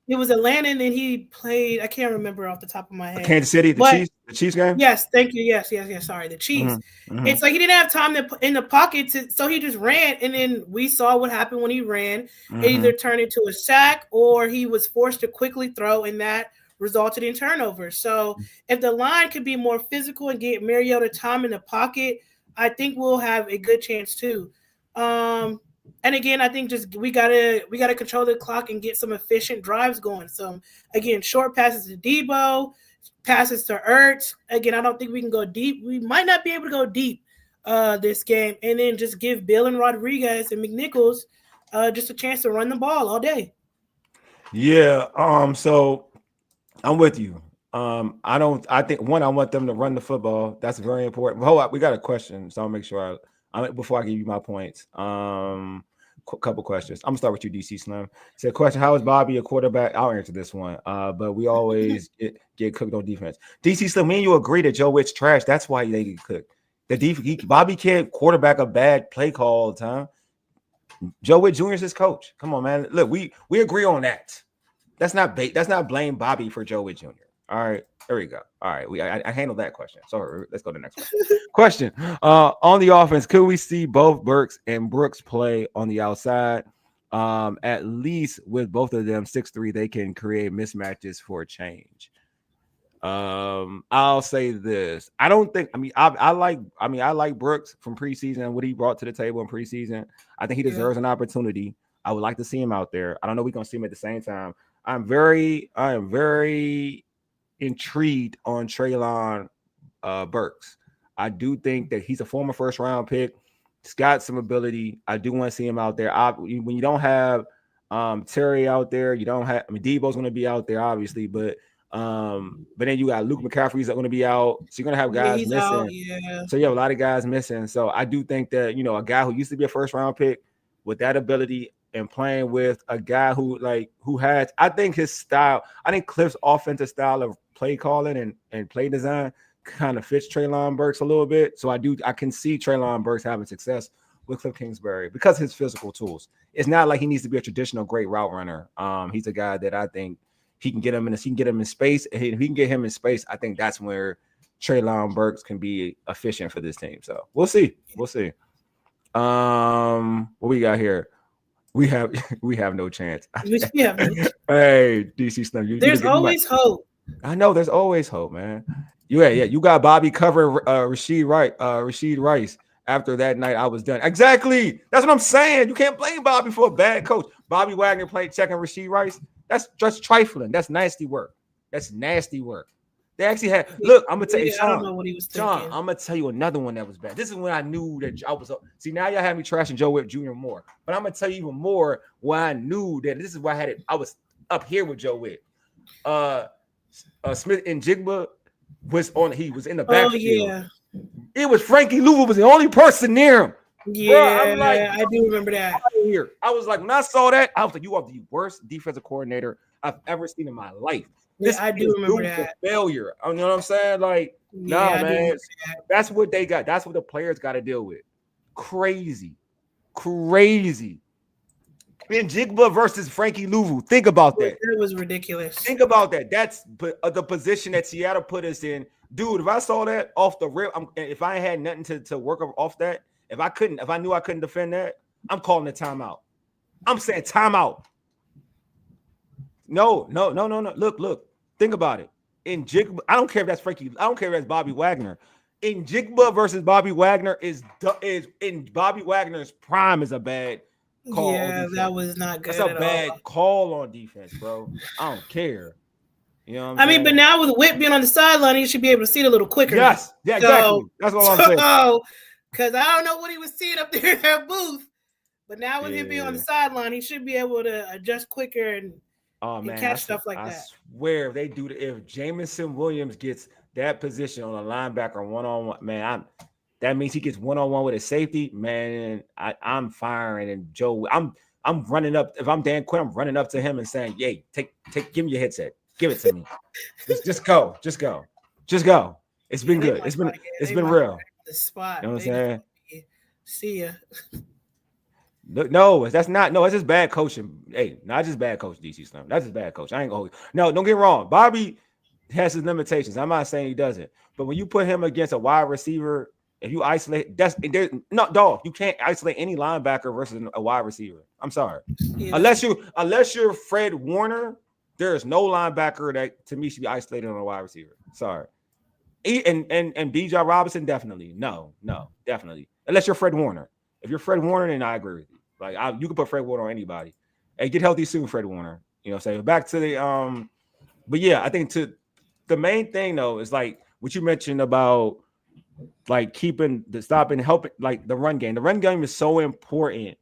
[SPEAKER 3] It was Atlanta, and then he played. I can't remember off the top of my head.
[SPEAKER 2] Kansas City, the Chiefs game.
[SPEAKER 3] Yes, thank you. Yes. Sorry, the Chiefs. It's like he didn't have time in the pocket, so he just ran, and then we saw what happened when he ran. It either turned into a sack or he was forced to quickly throw, and that resulted in turnovers. So if the line could be more physical and get Mariota time in the pocket, I think we'll have a good chance too. And again, I think just we gotta control the clock and get some efficient drives going. So again, short passes to Debo, passes to Ertz. Again, I don't think we can go deep. We might not be able to go deep this game, and then just give Bill and Rodriguez and McNichols just a chance to run the ball all day.
[SPEAKER 2] Yeah. So I'm with you. I think I want them to run the football. That's very important. Hold up, we got a question, so I'll make sure before I give you my points. couple questions. I'm gonna start with you, DC Slim. Said question: how is Bobby a quarterback? I'll answer this one. But we always get cooked on defense. DC Slim, me and you agree that Joe Witt's trash. That's why they get cooked. Bobby can't quarterback a bad play call all the time. Joe Witt Jr. is his coach. Come on, man. Look, we agree on that. That's not blame Bobby for Joe Witt Jr. All right, there we go. All right, I handled that question. So let's go to the next one. Question: on the offense, could we see both Burks and Brooks play on the outside? At least with both of them 6'3", they can create mismatches for a change. I'll say this. I don't think. I like Brooks from preseason. What he brought to the table in preseason. I think he deserves an opportunity. I would like to see him out there. I don't know if we're gonna see him at the same time. I am very intrigued on Treylon Burks. I do think that he's a former first round pick. He's got some ability. I do want to see him out there. When you don't have Terry out there, you don't have. Debo's going to be out there, obviously, but then you got Luke McCaffrey's going to be out. So you're going to have guys missing. Out, So you have a lot of guys missing. So I do think that a guy who used to be a first round pick with that ability and playing with a guy who has, I think his style, I think Cliff's offensive style of play calling and play design kind of fits Treylon Burks a little bit. So I can see Treylon Burks having success with Cliff Kingsbury because of his physical tools. It's not like he needs to be a traditional great route runner. He's a guy that I think he can get him in space. And if he can get him in space, I think that's where Treylon Burks can be efficient for this team. So we'll see. What we got here? We have no chance. Hey, DC Slim.
[SPEAKER 3] There's always hope.
[SPEAKER 2] I know there's always hope, man. Yeah. You got Bobby covering Rashid Rice. After that night, I was done. Exactly. That's what I'm saying. You can't blame Bobby for a bad coach. Bobby Wagner checking Rashid Rice. That's just trifling. That's nasty work. They actually had. Look, I'm gonna tell you, Sean. I don't know what he was thinking. Sean, I'm gonna tell you another one that was bad. This is when I knew that I was. See, now y'all have me trashing Joe Witt Jr. more, but I'm gonna tell you even more when I knew that this is why I had it. I was up here with Joe Witt. Smith and Jigba was on. He was in the backfield. Oh yeah. It was Frankie Louvu was the only person near him.
[SPEAKER 3] Yeah, bro, I do remember that.
[SPEAKER 2] Here, I was like, when I saw that, I was like, you are the worst defensive coordinator I've ever seen in my life.
[SPEAKER 3] This I do remember that
[SPEAKER 2] failure. You know what I'm saying? Like, man, that's what they got. That's what the players got to deal with. Crazy. And Jigba versus Frankie Louvu. Think about that.
[SPEAKER 3] It was ridiculous.
[SPEAKER 2] Think about that. That's the position that Seattle put us in. Dude, if I saw that off the rip, if I had nothing to work off that, if I knew I couldn't defend that, I'm calling a timeout. I'm saying timeout. No. Look. Think about it. In Jigba, I don't care if that's Frankie. I don't care if that's Bobby Wagner. In Jigba versus Bobby Wagner is in Bobby Wagner's prime is a bad call.
[SPEAKER 3] Yeah, that was not good.
[SPEAKER 2] That's a bad call on defense, bro. I don't care. You know what I'm saying?
[SPEAKER 3] But now with Witt being on the sideline, he should be able to see it a little quicker.
[SPEAKER 2] Yes, yeah, exactly. That's what I'm saying.
[SPEAKER 3] Because I don't know what he was seeing up there in that booth, but now with him being on the sideline, he should be able to adjust quicker and catch stuff like that. I
[SPEAKER 2] swear, if they do if Jamison Williams gets that position on a linebacker one-on-one, man, that means he gets one-on-one with a safety. Man, I'm firing and Joe. I'm running up. If I'm Dan Quinn, I'm running up to him and saying, "Yay, give me your headset." Give it to me. Just go. It's been good. It's been real.
[SPEAKER 3] The spot.
[SPEAKER 2] You know what I'm saying?
[SPEAKER 3] See ya.
[SPEAKER 2] No, that's not. No, it's just bad coaching. Hey, not just bad coach, DC Slim. That's just bad coach. I ain't gonna hold you. No, don't get me wrong. Bobby has his limitations. I'm not saying he doesn't. But when you put him against a wide receiver, if you isolate, you can't isolate any linebacker versus a wide receiver. I'm sorry. Yeah. Unless you're Fred Warner. There is no linebacker that to me should be isolated on a wide receiver. Sorry. And B.J. Robinson, definitely. No, definitely. Unless you're Fred Warner. If you're Fred Warner, then I agree with you. Like you can put Fred Warner on anybody. Hey, get healthy soon, Fred Warner. You know what I'm saying? Back to the but yeah, I think the main thing though is like what you mentioned about like helping like the run game. The run game is so important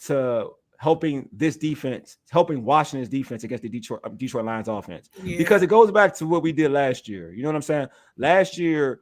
[SPEAKER 2] to helping Washington's defense against the Detroit Lions offense. Yeah. Because it goes back to what we did last year. You know what I'm saying? Last year,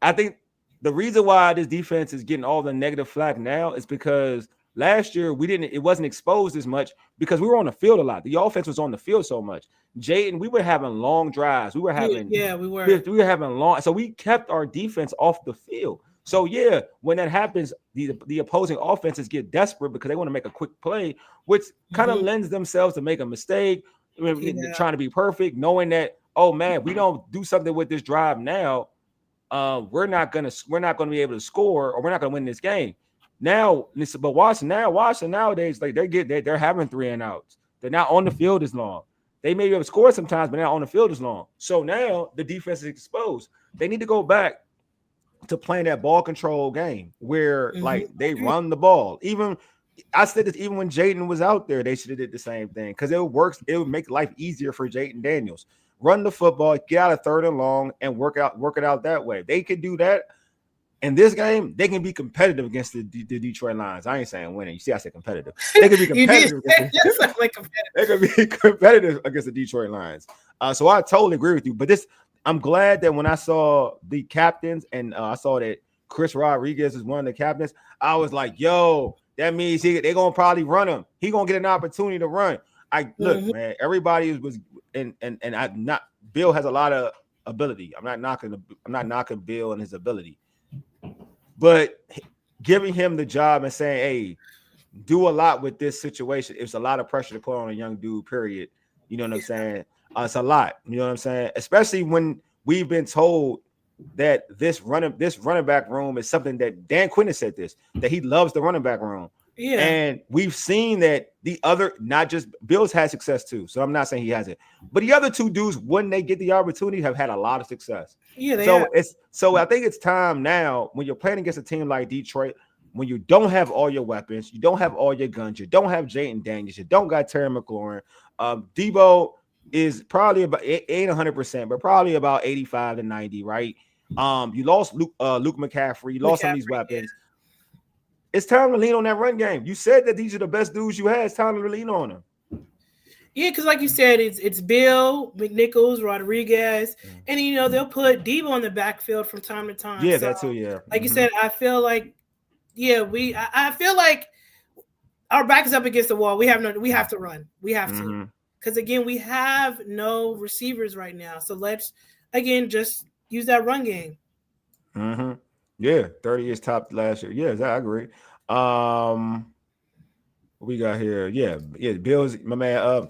[SPEAKER 2] I think the reason why this defense is getting all the negative flack now is because last year it wasn't exposed as much because we were on the field a lot. The offense was on the field so much. Jaden, we were having long drives. We were having
[SPEAKER 3] we were
[SPEAKER 2] having long, so we kept our defense off the field. So yeah, when that happens, the opposing offenses get desperate because they want to make a quick play, which kind of lends themselves to make a mistake, trying to be perfect, knowing that, oh man, we don't do something with this drive now, we're not gonna be able to score, or we're not gonna win this game. Now, but Washington nowadays, like they're having 3 and outs. They're not on the field as long. They may be able to score sometimes, but they're not on the field as long. So now the defense is exposed. They need to go back to playing that ball control game where like they run the ball. Even I said this even when Jaden was out there, they should have did the same thing because it would make life easier for Jaden Daniels. Run the football, get out of 3rd and long, and work it out that way. They could do that. In this game, they can be competitive against the Detroit Lions. I ain't saying winning. You see, I said competitive. They can be competitive. They can be competitive against the Detroit Lions. So I totally agree with you. But I'm glad that when I saw the captains and I saw that Chris Rodriguez is one of the captains, I was like, yo, that means they're going to probably run him. He's going to get an opportunity to run. Look, man, everybody was Bill has a lot of ability. I'm not knocking Bill and his ability. But giving him the job and saying, hey, do a lot with this situation. It's a lot of pressure to put on a young dude, period. You know what I'm saying? It's a lot. You know what I'm saying? Especially when we've been told that this running back room is something that Dan Quinn has said that he loves the running back room. Yeah. And we've seen that the other, not just Bill's had success too. So I'm not saying he hasn't, but the other 2 dudes, when they get the opportunity, have had a lot of success. Yeah. So I think it's time now when you're playing against a team like Detroit, when you don't have all your weapons, you don't have all your guns, you don't have Jaden Daniels, you don't got Terry McLaurin. Debo is probably about ain't 100%, but probably about 85 to 90, right? You lost Luke McCaffrey, you lost some of these weapons. Yeah. It's time to lean on that run game. You said that these are the best dudes you had. It's time to lean on them.
[SPEAKER 3] Yeah, because like you said, it's Bill, McNichols, Rodriguez, and they'll put Debo on the backfield from time to time.
[SPEAKER 2] Yeah, so, that too. Yeah,
[SPEAKER 3] like you said, I feel like, I feel like our back is up against the wall. We have to run. We have to, because again, we have no receivers right now. So let's again just use that run game.
[SPEAKER 2] Yeah, 30 is top last year. Yeah, I agree. What we got here? Yeah. Bill's my man.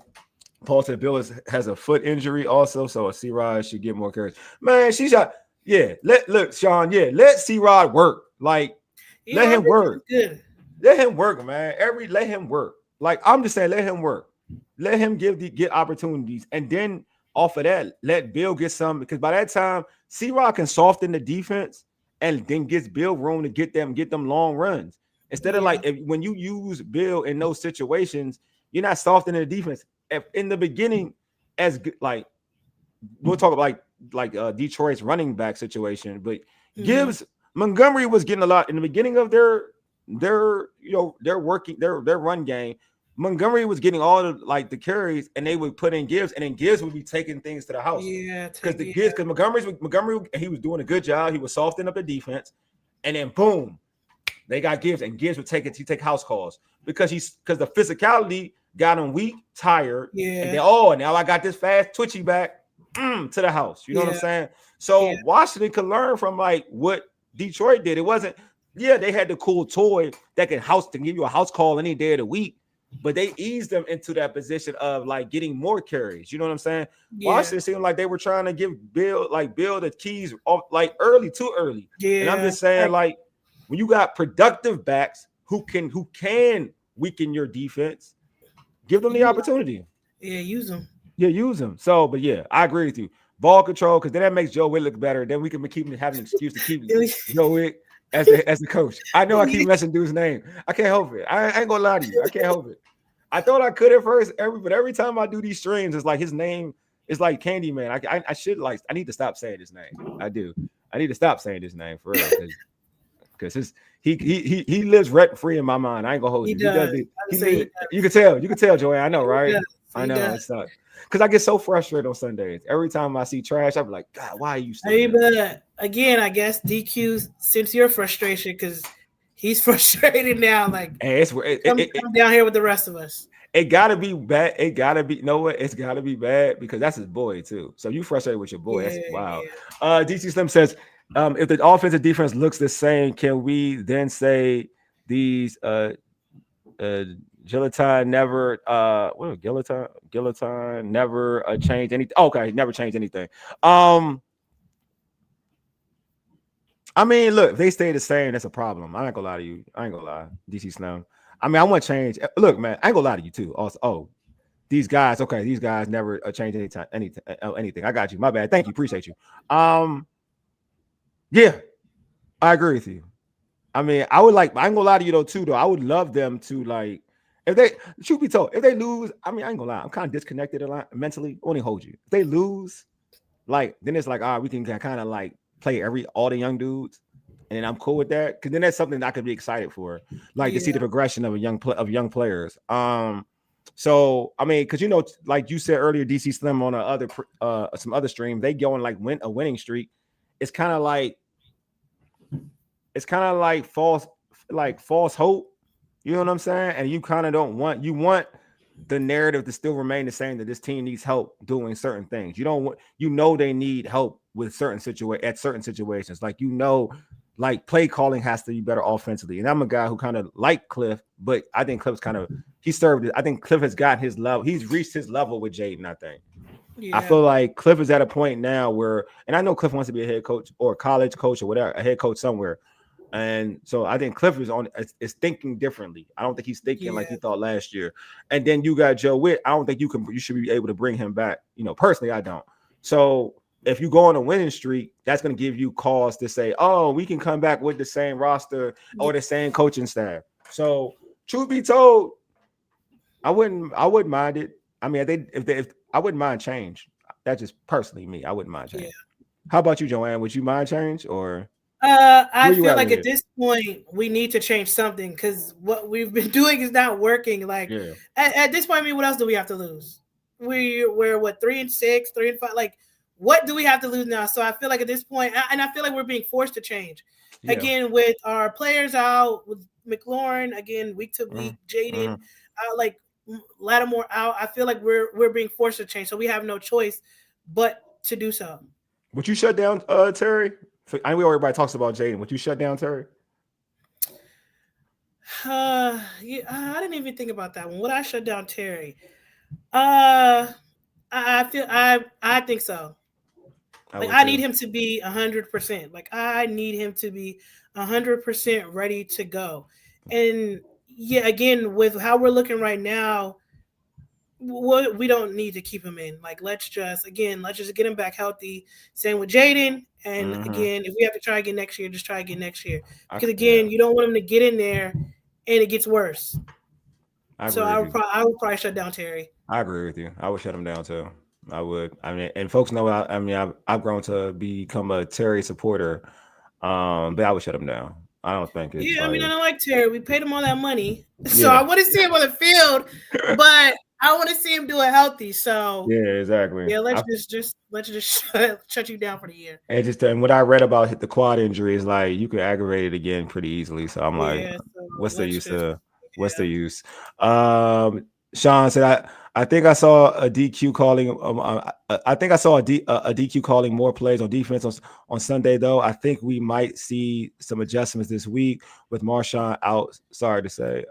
[SPEAKER 2] Paul said Bill has a foot injury also, so C-Rod should get more carries. Man, she shot. Yeah, look, Sean. Yeah, let C-Rod work. Like, let him work. Good. Let him work, man. Let him work. Like, I'm just saying, let him work. Let him get opportunities, and then off of that, let Bill get some, because by that time, C-Rod can soften the defense and then gives Bill room to get them long runs. Instead of when you use Bill in those situations, you're not softening the defense. If in the beginning, as like we'll talk about like Detroit's running back situation, but Gibbs Montgomery was getting a lot in the beginning of their run game. Montgomery was getting all the carries, and they would put in Gibbs, and then Gibbs would be taking things to the house. Yeah, because Montgomery, he was doing a good job. He was softening up the defense, and then boom, they got Gibbs, and Gibbs would take house calls because the physicality got him weak, tired, and then now I got this fast twitchy back to the house. You know what I'm saying? So Washington could learn from what Detroit did. It wasn't they had the cool toy that can give you a house call any day of the week. But they eased them into that position of getting more carries. You know what I'm saying? Yeah. Washington seemed like they were trying to give Bill the keys off too early. Yeah. And I'm just saying, when you got productive backs who can weaken your defense, give them the opportunity.
[SPEAKER 3] Yeah, use them.
[SPEAKER 2] Yeah, use them. So, but I agree with you. Ball control, because then that makes Joe Witt look better. Then we can keep having an excuse to keep Joe Witt as the coach. I know I keep messing dude's name. I can't help it. I ain't gonna lie to you. I can't help it. I thought I could at first, but every time I do these streams, it's like his name is like Candyman. I need to stop saying his name. I do. I need to stop saying his name for real, because he lives rent free in my mind. I ain't gonna hold you. You can tell, Joanne. I know, right? I know. It's not because I get so frustrated on Sundays. Every time I see trash, I'm like, God, why are you?
[SPEAKER 3] But again, I guess DQ sense your frustration because He's frustrated now. Like,
[SPEAKER 2] hey,
[SPEAKER 3] come down here with the rest of us.
[SPEAKER 2] It gotta be bad. It gotta be. You know what? It's gotta be bad because that's his boy too. So you frustrated with your boy. That's wow. Yeah. DC Slim says, if the offensive defense looks the same, can we then say these Guillotine never Guillotine never changed anything? Okay, never changed anything. I mean, look, if they stay the same, that's a problem. I ain't gonna lie to you. I ain't gonna lie, DC Slim. I mean, I want to change. Look, man, I ain't gonna lie to you too. Also, these guys never change anything. I got you. My bad. Thank you. Appreciate you. Yeah, I agree with you. I mean, I ain't gonna lie to you though. I would love them to like, if they, truth be told, if they lose, I mean, I ain't gonna lie, I'm kind of disconnected a lot mentally. Only hold you. If they lose, like, then it's like, we can kind of like play all the young dudes. And I'm cool with that because then that's something that I could be excited for, like to see the progression of young players. So I mean, because like you said earlier, DC Slim on some other stream, they go on like a winning streak. It's kind of like false hope. You know what I'm saying? And you kind of want the narrative to still remain the same, that this team needs help doing certain things. You don't want, they need help with certain situations, like play calling has to be better offensively. And I'm a guy who kind of like Cliff, but I think Cliff's I think Cliff has got his level. He's reached his level with Jaden, I think. Yeah. I feel like Cliff is at a point now where, and I know Cliff wants to be a head coach or a college coach or whatever, a head coach somewhere. And so I think Cliff is thinking differently. I don't think he's thinking like he thought last year. And then you got Joe Witt. I don't think you should be able to bring him back. Personally, I don't. So if you go on a winning streak, that's going to give you cause to say, oh, we can come back with the same roster or the same coaching staff. So truth be told, I wouldn't mind it. I mean, if I wouldn't mind change. That's just personally me. I wouldn't mind change. Yeah. How about you, Joanne? Would you mind change or?
[SPEAKER 3] I feel like at this point we need to change something because what we've been doing is not working. Like at this point, I mean, what else do we have to lose? We're what 3-6, 3-5. Like, what do we have to lose now? So I feel like at this point, and I feel like we're being forced to change again with our players out, with McLaurin again week to week, Jaden out, like Lattimore out. I feel like we're being forced to change, so we have no choice but to do so.
[SPEAKER 2] Would you shut down Terry? I know everybody talks about Jaden. Would you shut down Terry?
[SPEAKER 3] I didn't even think about that one. Would I shut down Terry? I think so. I need him to be 100%. Like, I need him to be 100% ready to go. And again, with how we're looking right now, we don't need to keep him in. Like, let's just get him back healthy. Same with Jaden. And again, if we have to try again next year, just try again next year. Because again, you don't want him to get in there and it gets worse. I would probably shut down Terry.
[SPEAKER 2] I agree with you. I would shut him down too. I would. I mean, and folks know. I've grown to become a Terry supporter. But I would shut him down. I don't think it's.
[SPEAKER 3] Yeah, I mean, I don't like Terry. We paid him all that money, so I want to see him on the field, but I want to see him do it healthy. So
[SPEAKER 2] exactly.
[SPEAKER 3] Yeah, let's just shut you down for the year.
[SPEAKER 2] And what I read about the quad injury is like you could aggravate it again pretty easily. So I'm what's the use? What's the use? Sean said, I think I saw a DQ calling. I think I saw a DQ calling more plays on defense on Sunday, though. I think we might see some adjustments this week with Marshawn out. Sorry to say.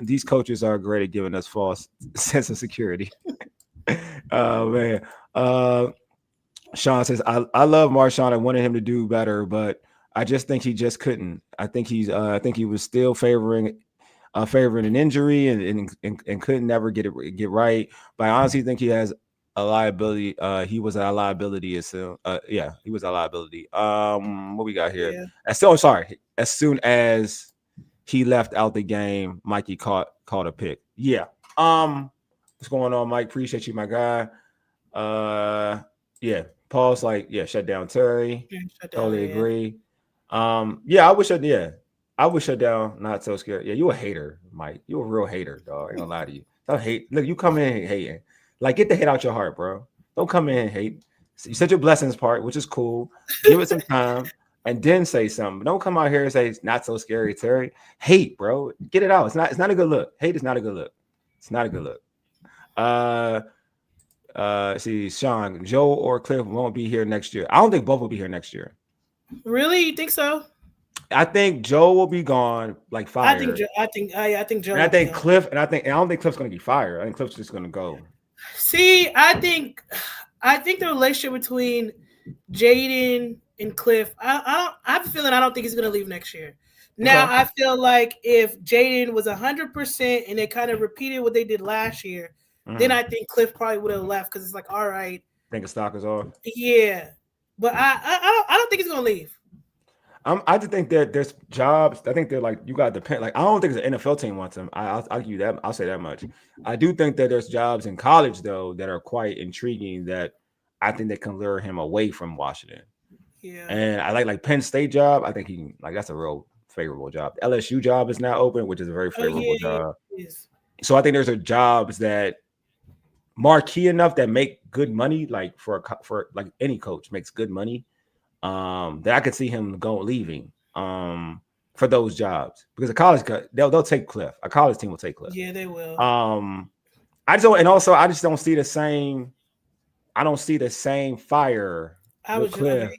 [SPEAKER 2] These coaches are great at giving us false sense of security. Oh man. Sean says, I love Marshawn. I wanted him to do better, but I just think he just couldn't. I think he was still favoring an injury and couldn't never get right. But I honestly think he has a liability. He was a liability as soon. He was a liability. What we got here? Yeah. As soon as he left out the game, Mikey caught a pick. Yeah. What's going on, Mike? Appreciate you, my guy. Paul's like, shut down Terry. Totally agree. I would shut down. Not so scared. Yeah, you a hater, Mike. You a real hater, dog. I ain't gonna lie to you. Don't hate. Look, you come in hating. Like, get the hate out your heart, bro. Don't come in and hate. You said your blessings part, which is cool. Give it some time. and then say something. Don't come out here and say it's not so scary, Terry. Hate, bro. Get it out. It's not a good look. Hate is not a good look. It's not a good look. See, Sean, Joe or Cliff won't be here next year. I don't think both will be here next year.
[SPEAKER 3] Really? You think so?
[SPEAKER 2] I think Joe will be gone, like fired.
[SPEAKER 3] I think Joe.
[SPEAKER 2] And I think Cliff, and I don't think Cliff's gonna be fired. I think Cliff's just gonna go.
[SPEAKER 3] See, I think the relationship between Jaden and Cliff, I have a feeling I don't think he's gonna leave next year. Now, I feel like if Jaden was 100% and they kind of repeated what they did last year, then I think Cliff probably would have left because it's like, all right.
[SPEAKER 2] Think the stock is off.
[SPEAKER 3] Yeah, but I don't think he's gonna leave.
[SPEAKER 2] I just think that there's jobs. I think they're like you got to depend. Like I don't think the NFL team wants him. I'll give you that. I'll say that much. I do think that there's jobs in college though that are quite intriguing that I think they can lure him away from Washington.
[SPEAKER 3] Yeah,
[SPEAKER 2] and I like Penn State job. I think he like that's a real favorable job. The LSU job is now open, which is a very favorable job. So I think there's jobs that marquee enough that make good money, like for like any coach makes good money. That I could see him leaving for those jobs because a college they'll take Cliff. A college team will take Cliff.
[SPEAKER 3] Yeah, they will.
[SPEAKER 2] I just don't see the same. I don't see the same fire with Cliff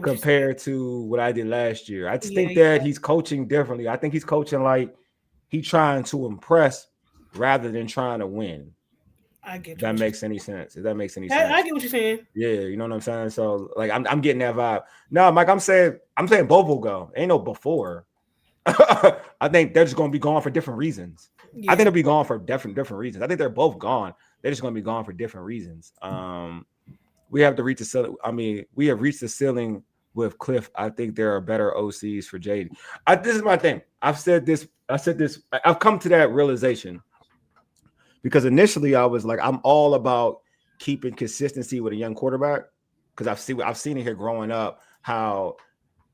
[SPEAKER 2] compared to what I did last year. I just think that he's coaching differently. I think he's coaching like he's trying to impress rather than trying to win.
[SPEAKER 3] I get
[SPEAKER 2] that makes any sense. If that makes any sense.
[SPEAKER 3] I get what you're saying.
[SPEAKER 2] Yeah, you know what I'm saying? So like I'm getting that vibe. No, Mike, I'm saying both will go. Ain't no before. I think they're just gonna be gone for different reasons. Yeah. I think they'll be gone for different reasons. I think they're both gone. They're just gonna be gone for different reasons. We have to reach the ceiling. I mean, we have reached the ceiling with Cliff. I think there are better OCs for Jaden. This is my thing. I've said this. I've come to that realization. Because initially I was like, I'm all about keeping consistency with a young quarterback because I've seen it here growing up how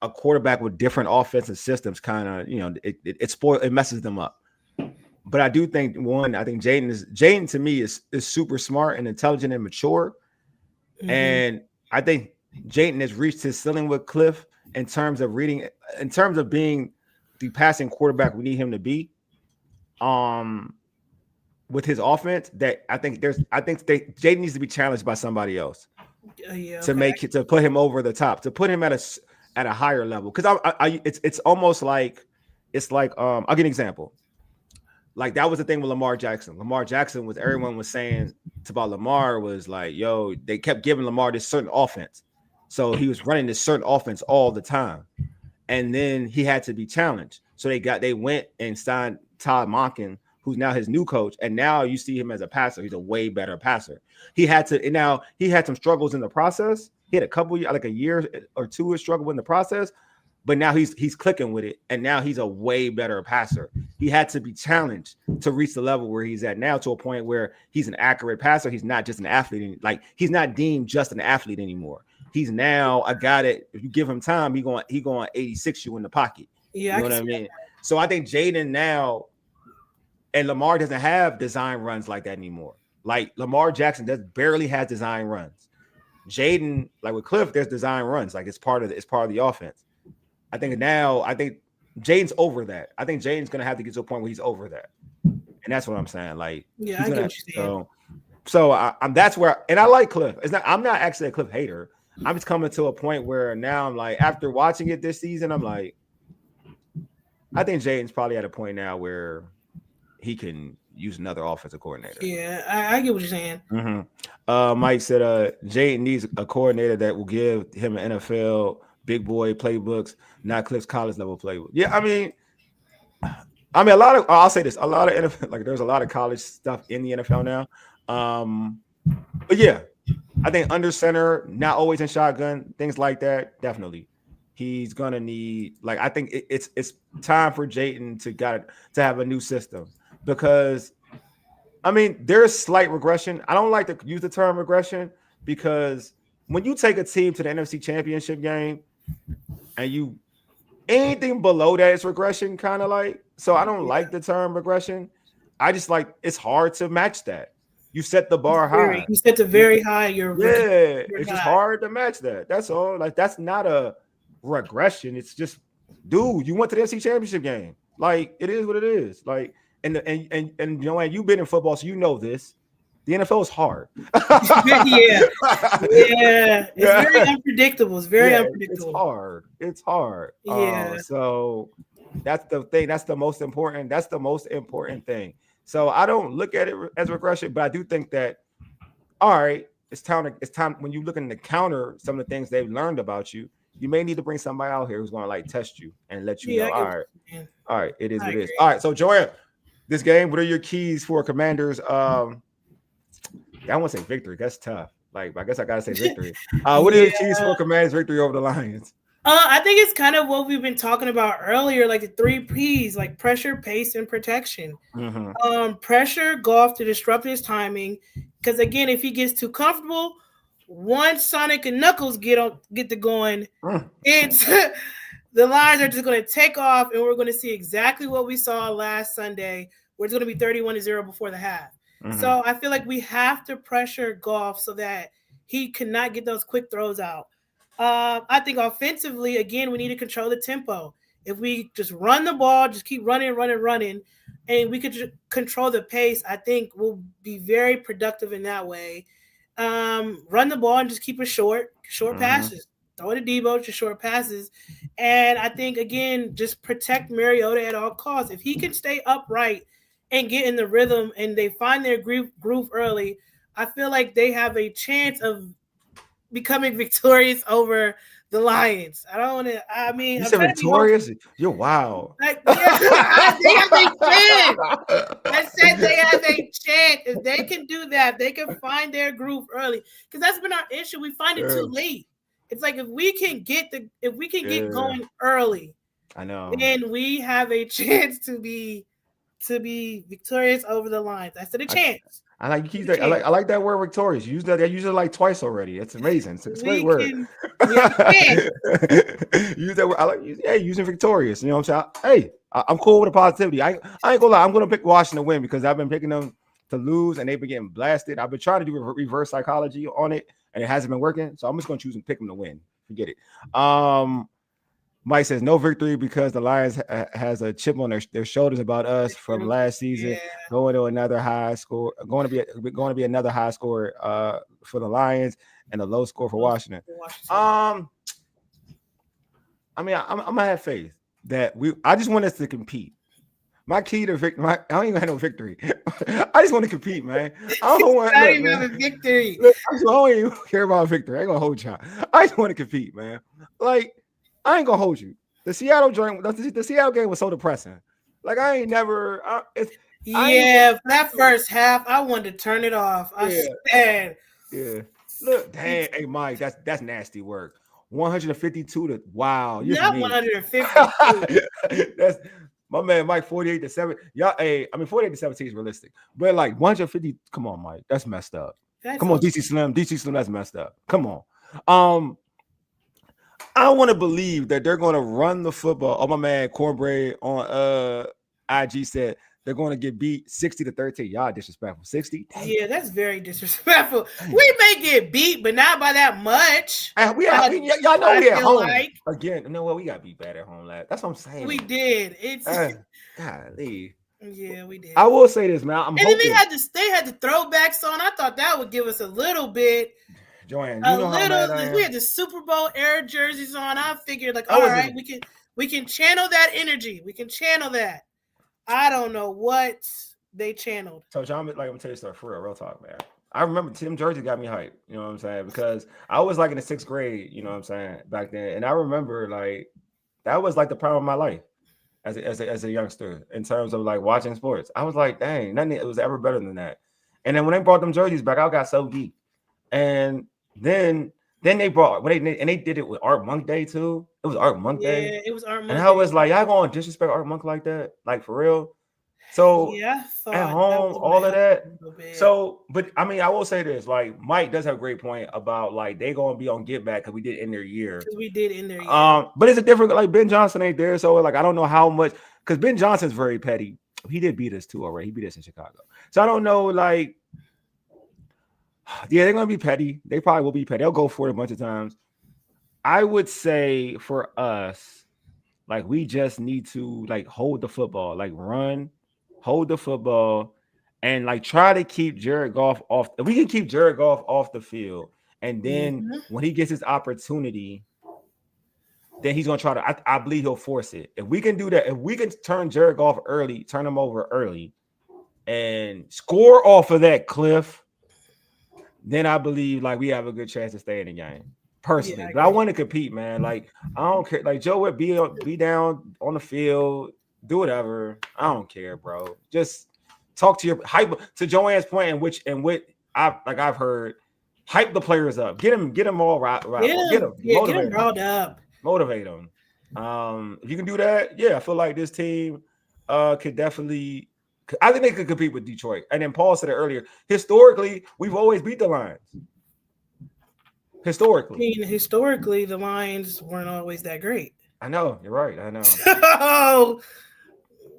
[SPEAKER 2] a quarterback with different offensive systems kind of it messes them up. But I do think Jaden to me is super smart and intelligent and mature, and I think Jaden has reached his ceiling with Cliff in terms of being the passing quarterback we need him to be. With his offense, that I think Jaden needs to be challenged by somebody else to put him over the top, to put him at a higher level. Because it's almost like I'll give an example. Like that was the thing with Lamar Jackson. Lamar Jackson was everyone was saying about Lamar was like, yo, they kept giving Lamar this certain offense, so he was running this certain offense all the time, and then he had to be challenged. So they went and signed Todd Monken, who's now his new coach, and now you see him as a passer. He's a way better passer. He had some struggles in the process. He had a year or two of struggle in the process, but now he's clicking with it, and now he's a way better passer. He had to be challenged to reach the level where he's at now, to a point where he's an accurate passer. He's not just an athlete. Like he's not deemed just an athlete anymore. He's now a guy that if you give him time, he going 86 you in the pocket.
[SPEAKER 3] Yeah,
[SPEAKER 2] you know what I mean? So I think Jaden now. And Lamar doesn't have design runs like that anymore. Like Lamar Jackson barely has design runs. Jaden, like with Cliff, there's design runs. Like it's part of the offense. I think Jaden's over that. I think Jaden's gonna have to get to a point where he's over that. And that's what I'm saying. Like,
[SPEAKER 3] yeah, I get what you're saying.
[SPEAKER 2] So I'm that's where, and I like Cliff. I'm not actually a Cliff hater. I'm just coming to a point where now I'm like, after watching it this season, I'm like, I think Jaden's probably at a point now where he can use another offensive coordinator.
[SPEAKER 3] Yeah, I get what you're saying.
[SPEAKER 2] Mike said Jaden needs a coordinator that will give him an NFL big boy playbooks, not Cliff's college level playbook. Yeah, I mean a lot of NFL, like there's a lot of college stuff in the NFL now. But yeah, I think under center, not always in shotgun, things like that, definitely. He's gonna need, like, I think it's time for Jaden to have a new system. Because, I mean, there's slight regression. I don't like to use the term regression because when you take a team to the NFC Championship game and anything below that is regression, kind of like. So I don't like the term regression. I just like it's hard to match that. You set the bar high.
[SPEAKER 3] You set the very high.
[SPEAKER 2] It's just hard to match that. That's all. Like that's not a regression. It's just, dude, you went to the SEC championship game. Like, it is what it is. Like, and Joanne, you've been in football, so you know this. The NFL is hard.
[SPEAKER 3] Yeah. It's very unpredictable. It's very unpredictable.
[SPEAKER 2] It's hard.
[SPEAKER 3] Yeah.
[SPEAKER 2] So that's the thing. That's the most important thing. So I don't look at it as regression, but I do think that, all right, it's time when you're looking to counter some of the things they've learned about you. You may need to bring somebody out here who's going to like test you and let you know. All right, it is what it is. All right, so Joanne, this game, what are your keys for Commanders? I want to say victory. That's tough. Like, I guess I gotta say victory. What are your keys for Commanders' victory over the Lions?
[SPEAKER 3] I think it's kind of what we've been talking about earlier, like the 3 P's, like pressure, pace, and protection. Pressure Goff to disrupt his timing, because again, if he gets too comfortable, once Sonic and Knuckles get to going, it's the Lions are just going to take off, and we're going to see exactly what we saw last Sunday, where it's going to be 31-0 before the half. So I feel like we have to pressure Goff so that he cannot get those quick throws out. I think offensively, again, we need to control the tempo. If we just run the ball, just keep running, and we could control the pace, I think we'll be very productive in that way. Run the ball and just keep it short passes. Throw it to Debo, just short passes. And I think, again, just protect Mariota at all costs. If he can stay upright and get in the rhythm and they find their groove early, I feel like they have a chance of becoming victorious over the Lions. I don't want to. I mean,
[SPEAKER 2] you said victorious. You're wild.
[SPEAKER 3] Like, they have a chance. I said they have a chance. If they can do that, they can find their groove early. Because that's been our issue. We find it too late. It's like if we can get going early,
[SPEAKER 2] I know,
[SPEAKER 3] then we have a chance to be victorious over the Lions. I said a chance.
[SPEAKER 2] I like that word victorious. You use that. I use it like twice already. It's amazing. It's a great word. Use that word. I like using victorious. You know what I'm saying? Hey, I'm cool with the positivity. I ain't gonna lie. I'm gonna pick Washington to win because I've been picking them to lose and they've been getting blasted. I've been trying to do reverse psychology on it and it hasn't been working. So I'm just gonna choose and pick them to win. Forget it. Mike says no victory because the Lions has a chip on their shoulders about us from last season. Going to another high score, going to be another high score for the Lions and a low score for Washington. I mean, I'm gonna have faith that I just want us to compete. My key to victory, I don't even have no victory. I just want to compete, man. I don't want
[SPEAKER 3] a victory.
[SPEAKER 2] Look, I don't even care about victory. I ain't gonna hold y'all. I just want to compete, man. Like, I ain't gonna hold you. The Seattle game was so depressing. Like, I ain't never.
[SPEAKER 3] That first half, I wanted to turn it off. I said,
[SPEAKER 2] Look, dang, hey Mike, that's nasty work. 152 to wow.
[SPEAKER 3] Not 152.
[SPEAKER 2] That's my man, Mike. 48-7. Y'all, 48-17 is realistic, but like 150. Come on, Mike, that's messed up. Come on, DC Slim, that's messed up. Come on. I want to believe that they're going to run the football. Oh, my man, Cornbread on IG said they're going to get beat 60-13. Y'all disrespectful. 60? Dang.
[SPEAKER 3] Yeah, that's very disrespectful. Dang. We may get beat, but not by that much.
[SPEAKER 2] Y'all know we at home. Again, you know what? We got beat bad at home last. That's what I'm saying.
[SPEAKER 3] We did. It's
[SPEAKER 2] golly.
[SPEAKER 3] Yeah, we did.
[SPEAKER 2] I will say this, man.
[SPEAKER 3] And then they had the throwbacks on. I thought that would give us a little bit.
[SPEAKER 2] Joanne, you know how mad I am.
[SPEAKER 3] We had the Super Bowl era jerseys on. I figured, all right, we can channel that energy. We can channel that. I don't know what they channeled.
[SPEAKER 2] So, John, I'm gonna tell you stuff for real talk, man. I remember Tim Jersey got me hyped. You know what I'm saying? Because I was like in the 6th grade. You know what I'm saying, back then, and I remember like that was like the prime of my life as a youngster in terms of like watching sports. I was like, dang, nothing was ever better than that. And then when they brought them jerseys back, I got so deep. And then they brought they did it with Art Monk Day too. It was Art Monk Day.
[SPEAKER 3] Yeah, it was Art Monk.
[SPEAKER 2] And I was like, y'all going to disrespect Art Monk like that, like for real. So at home, all of that. So, but I mean, I will say this: like Mike does have a great point about like they gonna be on get back because we did end their year. But it's a different like Ben Johnson ain't there, so like I don't know how much because Ben Johnson's very petty. He did beat us too already. He beat us in Chicago, so I don't know like. Yeah, they're gonna be petty. They probably will be petty. They'll go for it a bunch of times. I would say for us, like we just need to like hold the football, like run, hold the football, and like try to keep Jared Goff off. If we can keep Jared Goff off the field, and then
[SPEAKER 3] Mhm.
[SPEAKER 2] when he gets his opportunity, then he's gonna try to. I believe he'll force it. If we can do that, if we can turn Jared Goff early, turn him over early, and score off of that cliff, then I believe like we have a good chance to stay in the game.
[SPEAKER 3] Yeah,
[SPEAKER 2] Personally,
[SPEAKER 3] I
[SPEAKER 2] but I
[SPEAKER 3] agree.
[SPEAKER 2] want to compete, man. Like I don't care. Like Joe would be down on the field, do whatever. I don't care, bro. Just talk to your hype to Joanne's point, and what I've heard, hype the players up, get them all right, get them,
[SPEAKER 3] Get him
[SPEAKER 2] motivate them,
[SPEAKER 3] riled up.
[SPEAKER 2] motivate them. If you can do that, yeah, I feel like this team could definitely. I think they could compete with Detroit. And then Paul said it earlier. Historically, we've always beat the Lions.
[SPEAKER 3] I
[SPEAKER 2] Historically,
[SPEAKER 3] mean, historically, the Lions weren't always that great.
[SPEAKER 2] I know you're right. I know.
[SPEAKER 3] So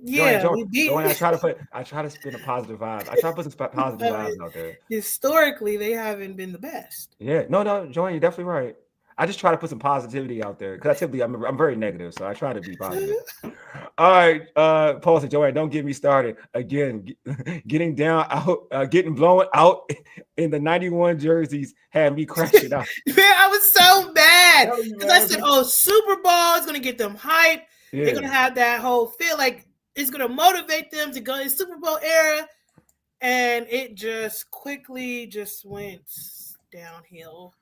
[SPEAKER 3] yeah, we
[SPEAKER 2] Joanne,
[SPEAKER 3] beat.
[SPEAKER 2] I try to spin a positive vibe. I try to put some positive
[SPEAKER 3] I mean,
[SPEAKER 2] vibes out there.
[SPEAKER 3] historically, they haven't been the best.
[SPEAKER 2] Yeah, no, Joanne, you're definitely right. I just try to put some positivity out there because I typically I'm very negative, so I try to be positive. All right, Paul said, Joanne, don't get me started again. Getting down out, getting blown out in the 91 jerseys had me crashing out.
[SPEAKER 3] Man, I was so mad
[SPEAKER 2] Tell you,
[SPEAKER 3] because I
[SPEAKER 2] man.
[SPEAKER 3] said, "Oh, Super Bowl is gonna get them hype. They're gonna
[SPEAKER 2] Yeah,
[SPEAKER 3] have that whole feel like it's gonna motivate them to go in Super Bowl era." And it just quickly just went downhill.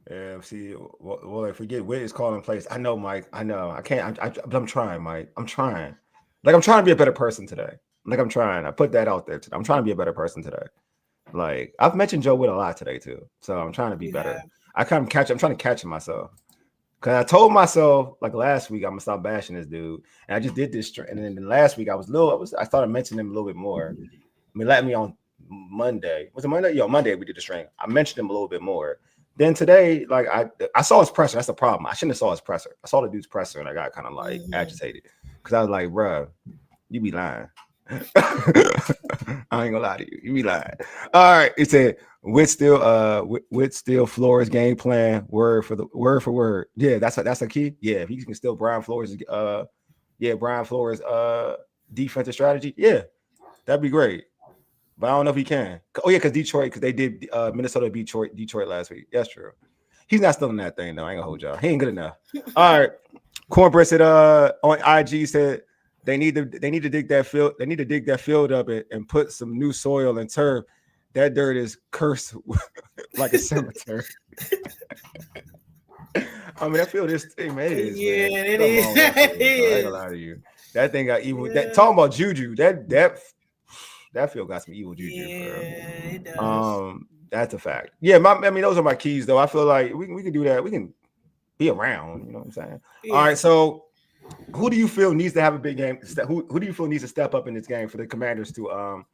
[SPEAKER 2] yeah. See, well, if we get Witt is calling plays, I know, Mike. I know. I can't. But I'm trying, Mike. I'm trying. Like I'm trying to be a better person today. Like I'm trying. I put that out there today. I'm trying to be a better person today. Like I've mentioned Joe Witt a lot today too, so I'm trying to be better.
[SPEAKER 3] Yeah.
[SPEAKER 2] I'm trying to catch myself because I told myself like last week I'm gonna stop bashing this dude, and I just did this. And then last week I started mentioning him a little bit more. I mean, let me on Monday. Was it Monday? Yo, Monday we did the stream. I mentioned him a little bit more. Then today, like I saw his presser. That's the problem. I shouldn't have saw his presser. I saw the dude's presser and I got kind of like agitated because I was like, bruh, you be lying. I ain't gonna lie to you. You be lying. All right. It said Witt still Flores game plan word for word. Yeah, that's a key. Yeah, if he can still Brian Flores defensive strategy. Yeah, that'd be great. But I don't know if he can. Oh yeah, because they did Minnesota Detroit last week. That's true. He's not still in that thing though. I ain't gonna hold y'all. He ain't good enough. All right. Cornbread said on IG said they need to dig that field. They need to dig that field up and put some new soil and turf. That dirt is cursed like a cemetery. I mean, that field is man, it is,
[SPEAKER 3] Yeah,
[SPEAKER 2] man.
[SPEAKER 3] it
[SPEAKER 2] Come
[SPEAKER 3] is.
[SPEAKER 2] on, that field,
[SPEAKER 3] It
[SPEAKER 2] bro. I ain't
[SPEAKER 3] is.
[SPEAKER 2] gonna lie to you. That thing got evil.
[SPEAKER 3] Yeah.
[SPEAKER 2] Talking about juju. That field got some evil juju.
[SPEAKER 3] Yeah, it does.
[SPEAKER 2] That's a fact. Yeah, I mean, those are my keys, though. I feel like we can do that. We can be around. You know what I'm saying?
[SPEAKER 3] Yeah.
[SPEAKER 2] All right. So, who do you feel needs to have a big game? Who do you feel needs to step up in this game for the Commanders to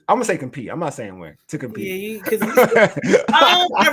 [SPEAKER 2] I'm gonna say compete. I'm not saying win. To compete.
[SPEAKER 3] Yeah, I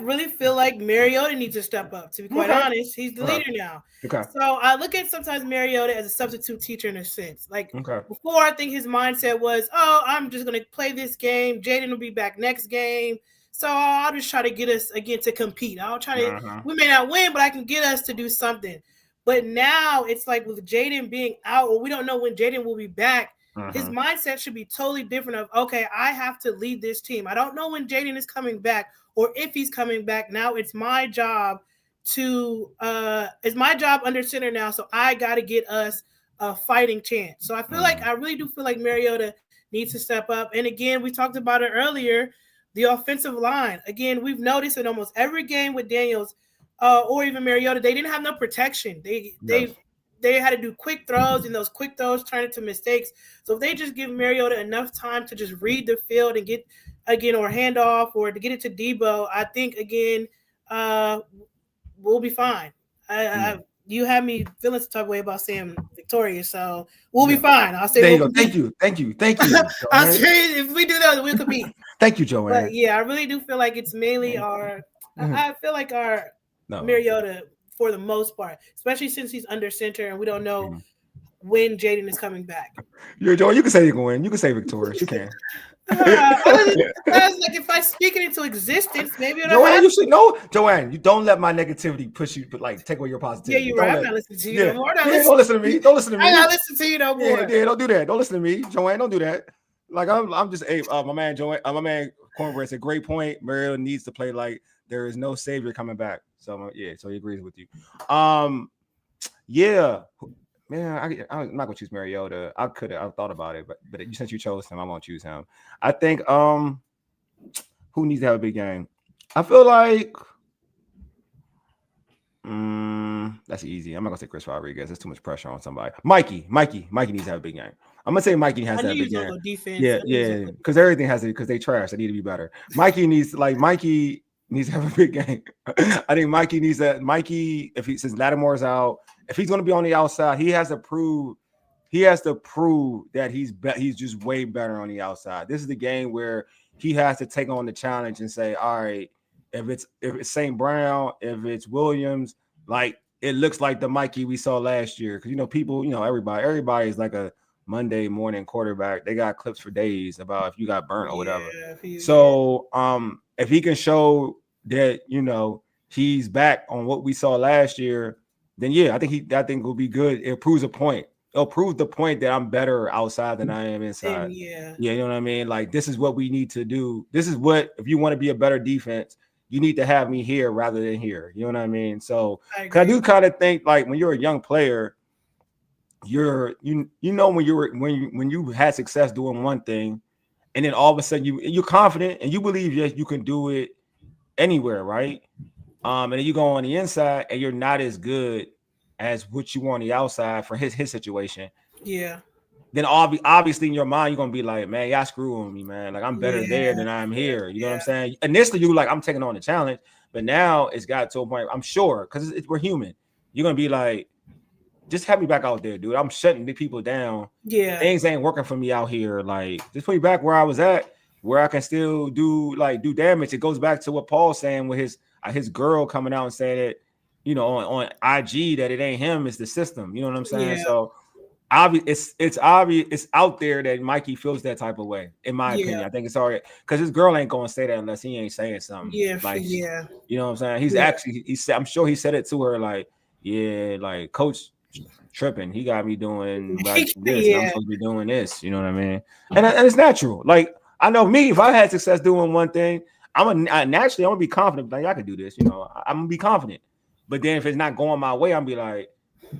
[SPEAKER 3] really feel like Mariota needs to step up. To be quite honest, he's the leader now.
[SPEAKER 2] Okay.
[SPEAKER 3] So I look at sometimes Mariota as a substitute teacher in a sense. Like
[SPEAKER 2] Okay.
[SPEAKER 3] before, I think his mindset was, "Oh, I'm just gonna play this game. Jaden will be back next game, so I'll just try to get us again to compete. I'll try to. We may not win, but I can get us to do something." But now it's like with Jaden being out, or we don't know when Jaden will be back. His mindset should be totally different of, okay, I have to lead this team. I don't know when Jaden is coming back or if he's coming back. Now it's my job under center now. So I got to get us a fighting chance. So I really do feel like Mariota needs to step up. And again, we talked about it earlier, the offensive line. Again, we've noticed in almost every game with Daniels or even Mariota, they didn't have no protection. They had to do quick throws, and those quick throws turn into mistakes. So if they just give Mariota enough time to just read the field and get again or hand off or to get it to Debo, I think again we'll be fine. You have me feeling some type of way about saying victorious, so we'll be fine. I'll say
[SPEAKER 2] there you
[SPEAKER 3] we'll
[SPEAKER 2] go. Thank you.
[SPEAKER 3] I'll say if we do that, we'll compete.
[SPEAKER 2] Thank you, Joanne.
[SPEAKER 3] But yeah, I really do feel like it's mainly I feel like our Mariota for the most part, especially since he's under center and we don't know when Jaden is coming back.
[SPEAKER 2] You're Joe. You can say you can win. You can say victorious. You can.
[SPEAKER 3] Like if I speak it into existence, maybe it'll
[SPEAKER 2] Joanne,
[SPEAKER 3] happen.
[SPEAKER 2] you should know. Joanne, you don't let my negativity push you, but like take away your positivity.
[SPEAKER 3] Yeah, you're right. I'm not listening to you no more.
[SPEAKER 2] Don't listen to me. Don't listen to me.
[SPEAKER 3] I'm not listening to you no more.
[SPEAKER 2] Yeah, don't do that. Don't listen to me, Joanne. Don't do that. Like I'm just my man Joanne. My man Cornbread. It's a great point. Mario needs to play like there is no savior coming back. So yeah, so he agrees with you. Yeah. Man, I'm not gonna choose Mariota. I thought about it, but since you chose him, I won't choose him. I think who needs to have a big game? I feel like that's easy. I'm not gonna say Chris Rodriguez. There's too much pressure on somebody. Mikey needs to have a big game. I'm gonna say Mikey has to have a big game.
[SPEAKER 3] Defense.
[SPEAKER 2] Yeah, because everything has to, because they trash. They need to be better. Mikey needs to have a big game. I think Mikey needs that. Mikey, since Lattimore's out, if he's going to be on the outside, he has to prove that he's just way better on the outside. This is the game where he has to take on the challenge and say, all right, if it's St. Brown, if it's Williams, like it looks like the Mikey we saw last year. Because people, everybody is like a Monday morning quarterback. They got clips for days about if you got burnt or whatever. So if he can show that he's back on what we saw last year, then yeah, I think it will be good. It proves a point. It'll prove the point that I'm better outside than I am inside.
[SPEAKER 3] Yeah,
[SPEAKER 2] you know what I mean? Like, this is what we need to do. This is what, if you want to be a better defense, you need to have me here rather than here. You know what I mean? So I do kind of think, like, when you're a young player, when you had success doing one thing, and then all of a sudden you're confident and you believe you can do it anywhere, right? And then you go on the inside and you're not as good as what you were on the outside for his situation.
[SPEAKER 3] Yeah.
[SPEAKER 2] Then obviously in your mind, you're going to be like, man, y'all screwing me, man. Like, I'm better there than I'm here. You know what I'm saying? Initially, you like, I'm taking on the challenge. But now it's got to a point, I'm sure, because we're human. You're going to be like, just have me back out there, dude. I'm shutting the people down.
[SPEAKER 3] Yeah.
[SPEAKER 2] Things ain't working for me out here. Like, just put me back where I was at, where I can still do damage. It goes back to what Paul's saying with his girl coming out and saying that, on IG, that it ain't him, it's the system. You know what I'm saying?
[SPEAKER 3] Yeah.
[SPEAKER 2] So it's obvious, it's out there that Mikey feels that type of way, in my opinion. I think it's all right, because his girl ain't gonna say that unless he ain't saying something. You know what I'm saying? He said, I'm sure he said it to her, like, like, coach tripping, he got me doing like this, and I'm supposed to be doing this. You know what I mean? And it's natural. Like, I know me, if I had success doing one thing, I'm gonna be confident. Like, I can do this. I'm gonna be confident. But then if it's not going my way, I'm be like,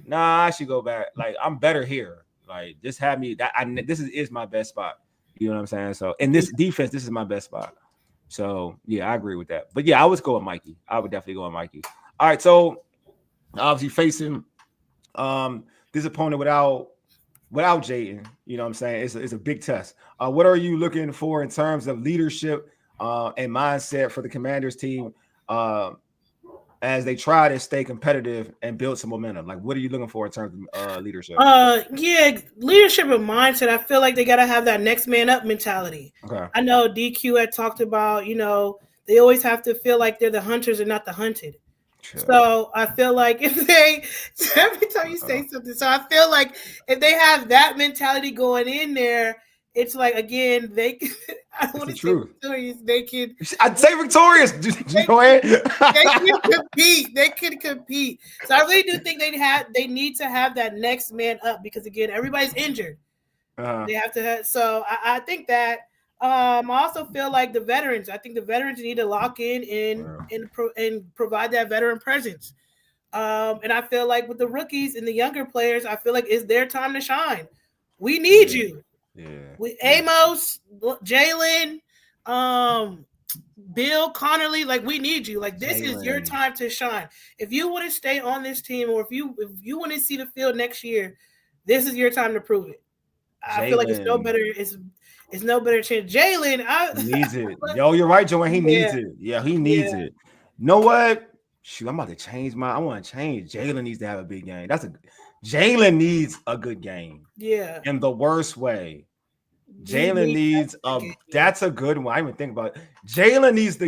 [SPEAKER 2] nah, I should go back. Like, I'm better here. Like, just have me. This is my best spot. You know what I'm saying? So in this defense, this is my best spot. So yeah, I agree with that. But yeah, I would go with Mikey. I would definitely go with Mikey. All right, so obviously facing this opponent without Jaden, you know what I'm saying? It's a big test. What are you looking for in terms of leadership and mindset for the Commanders team as they try to stay competitive and build some momentum? Like, what are you looking for in terms of leadership?
[SPEAKER 3] Leadership and mindset. I feel like they got to have that next man up mentality.
[SPEAKER 2] Okay.
[SPEAKER 3] I know DQ had talked about, they always have to feel like they're the hunters and not the hunted. Sure. So I feel like every time you say something, so I feel like if they have that mentality going in there, it's like, again, I want to say victorious.
[SPEAKER 2] I'd say victorious.
[SPEAKER 3] They can compete. So I really do think they need to have that next man up, because again, everybody's injured. They have to have, so I think that. I also feel like the veterans. I think the veterans need to lock in and provide that veteran presence. And I feel like with the rookies and the younger players, I feel like it's their time to shine. We need you.
[SPEAKER 2] Yeah.
[SPEAKER 3] With Amos, Jalen, Bill Connerly, like, we need you. Like, this is your time to shine. If you want to stay on this team, or if you want to see the field next year, this is your time to prove it. I feel like it's no better. It's no better chance. Jalen
[SPEAKER 2] needs it. Yo, you're right, Joanne. He needs it. Yeah, he needs it. You know what? Shoot, I'm about to change I want to change. Jalen needs to have a big game. Jalen needs a good game.
[SPEAKER 3] Yeah.
[SPEAKER 2] In the worst way. Jalen needs that's a good one. I didn't even think about it. Jalen needs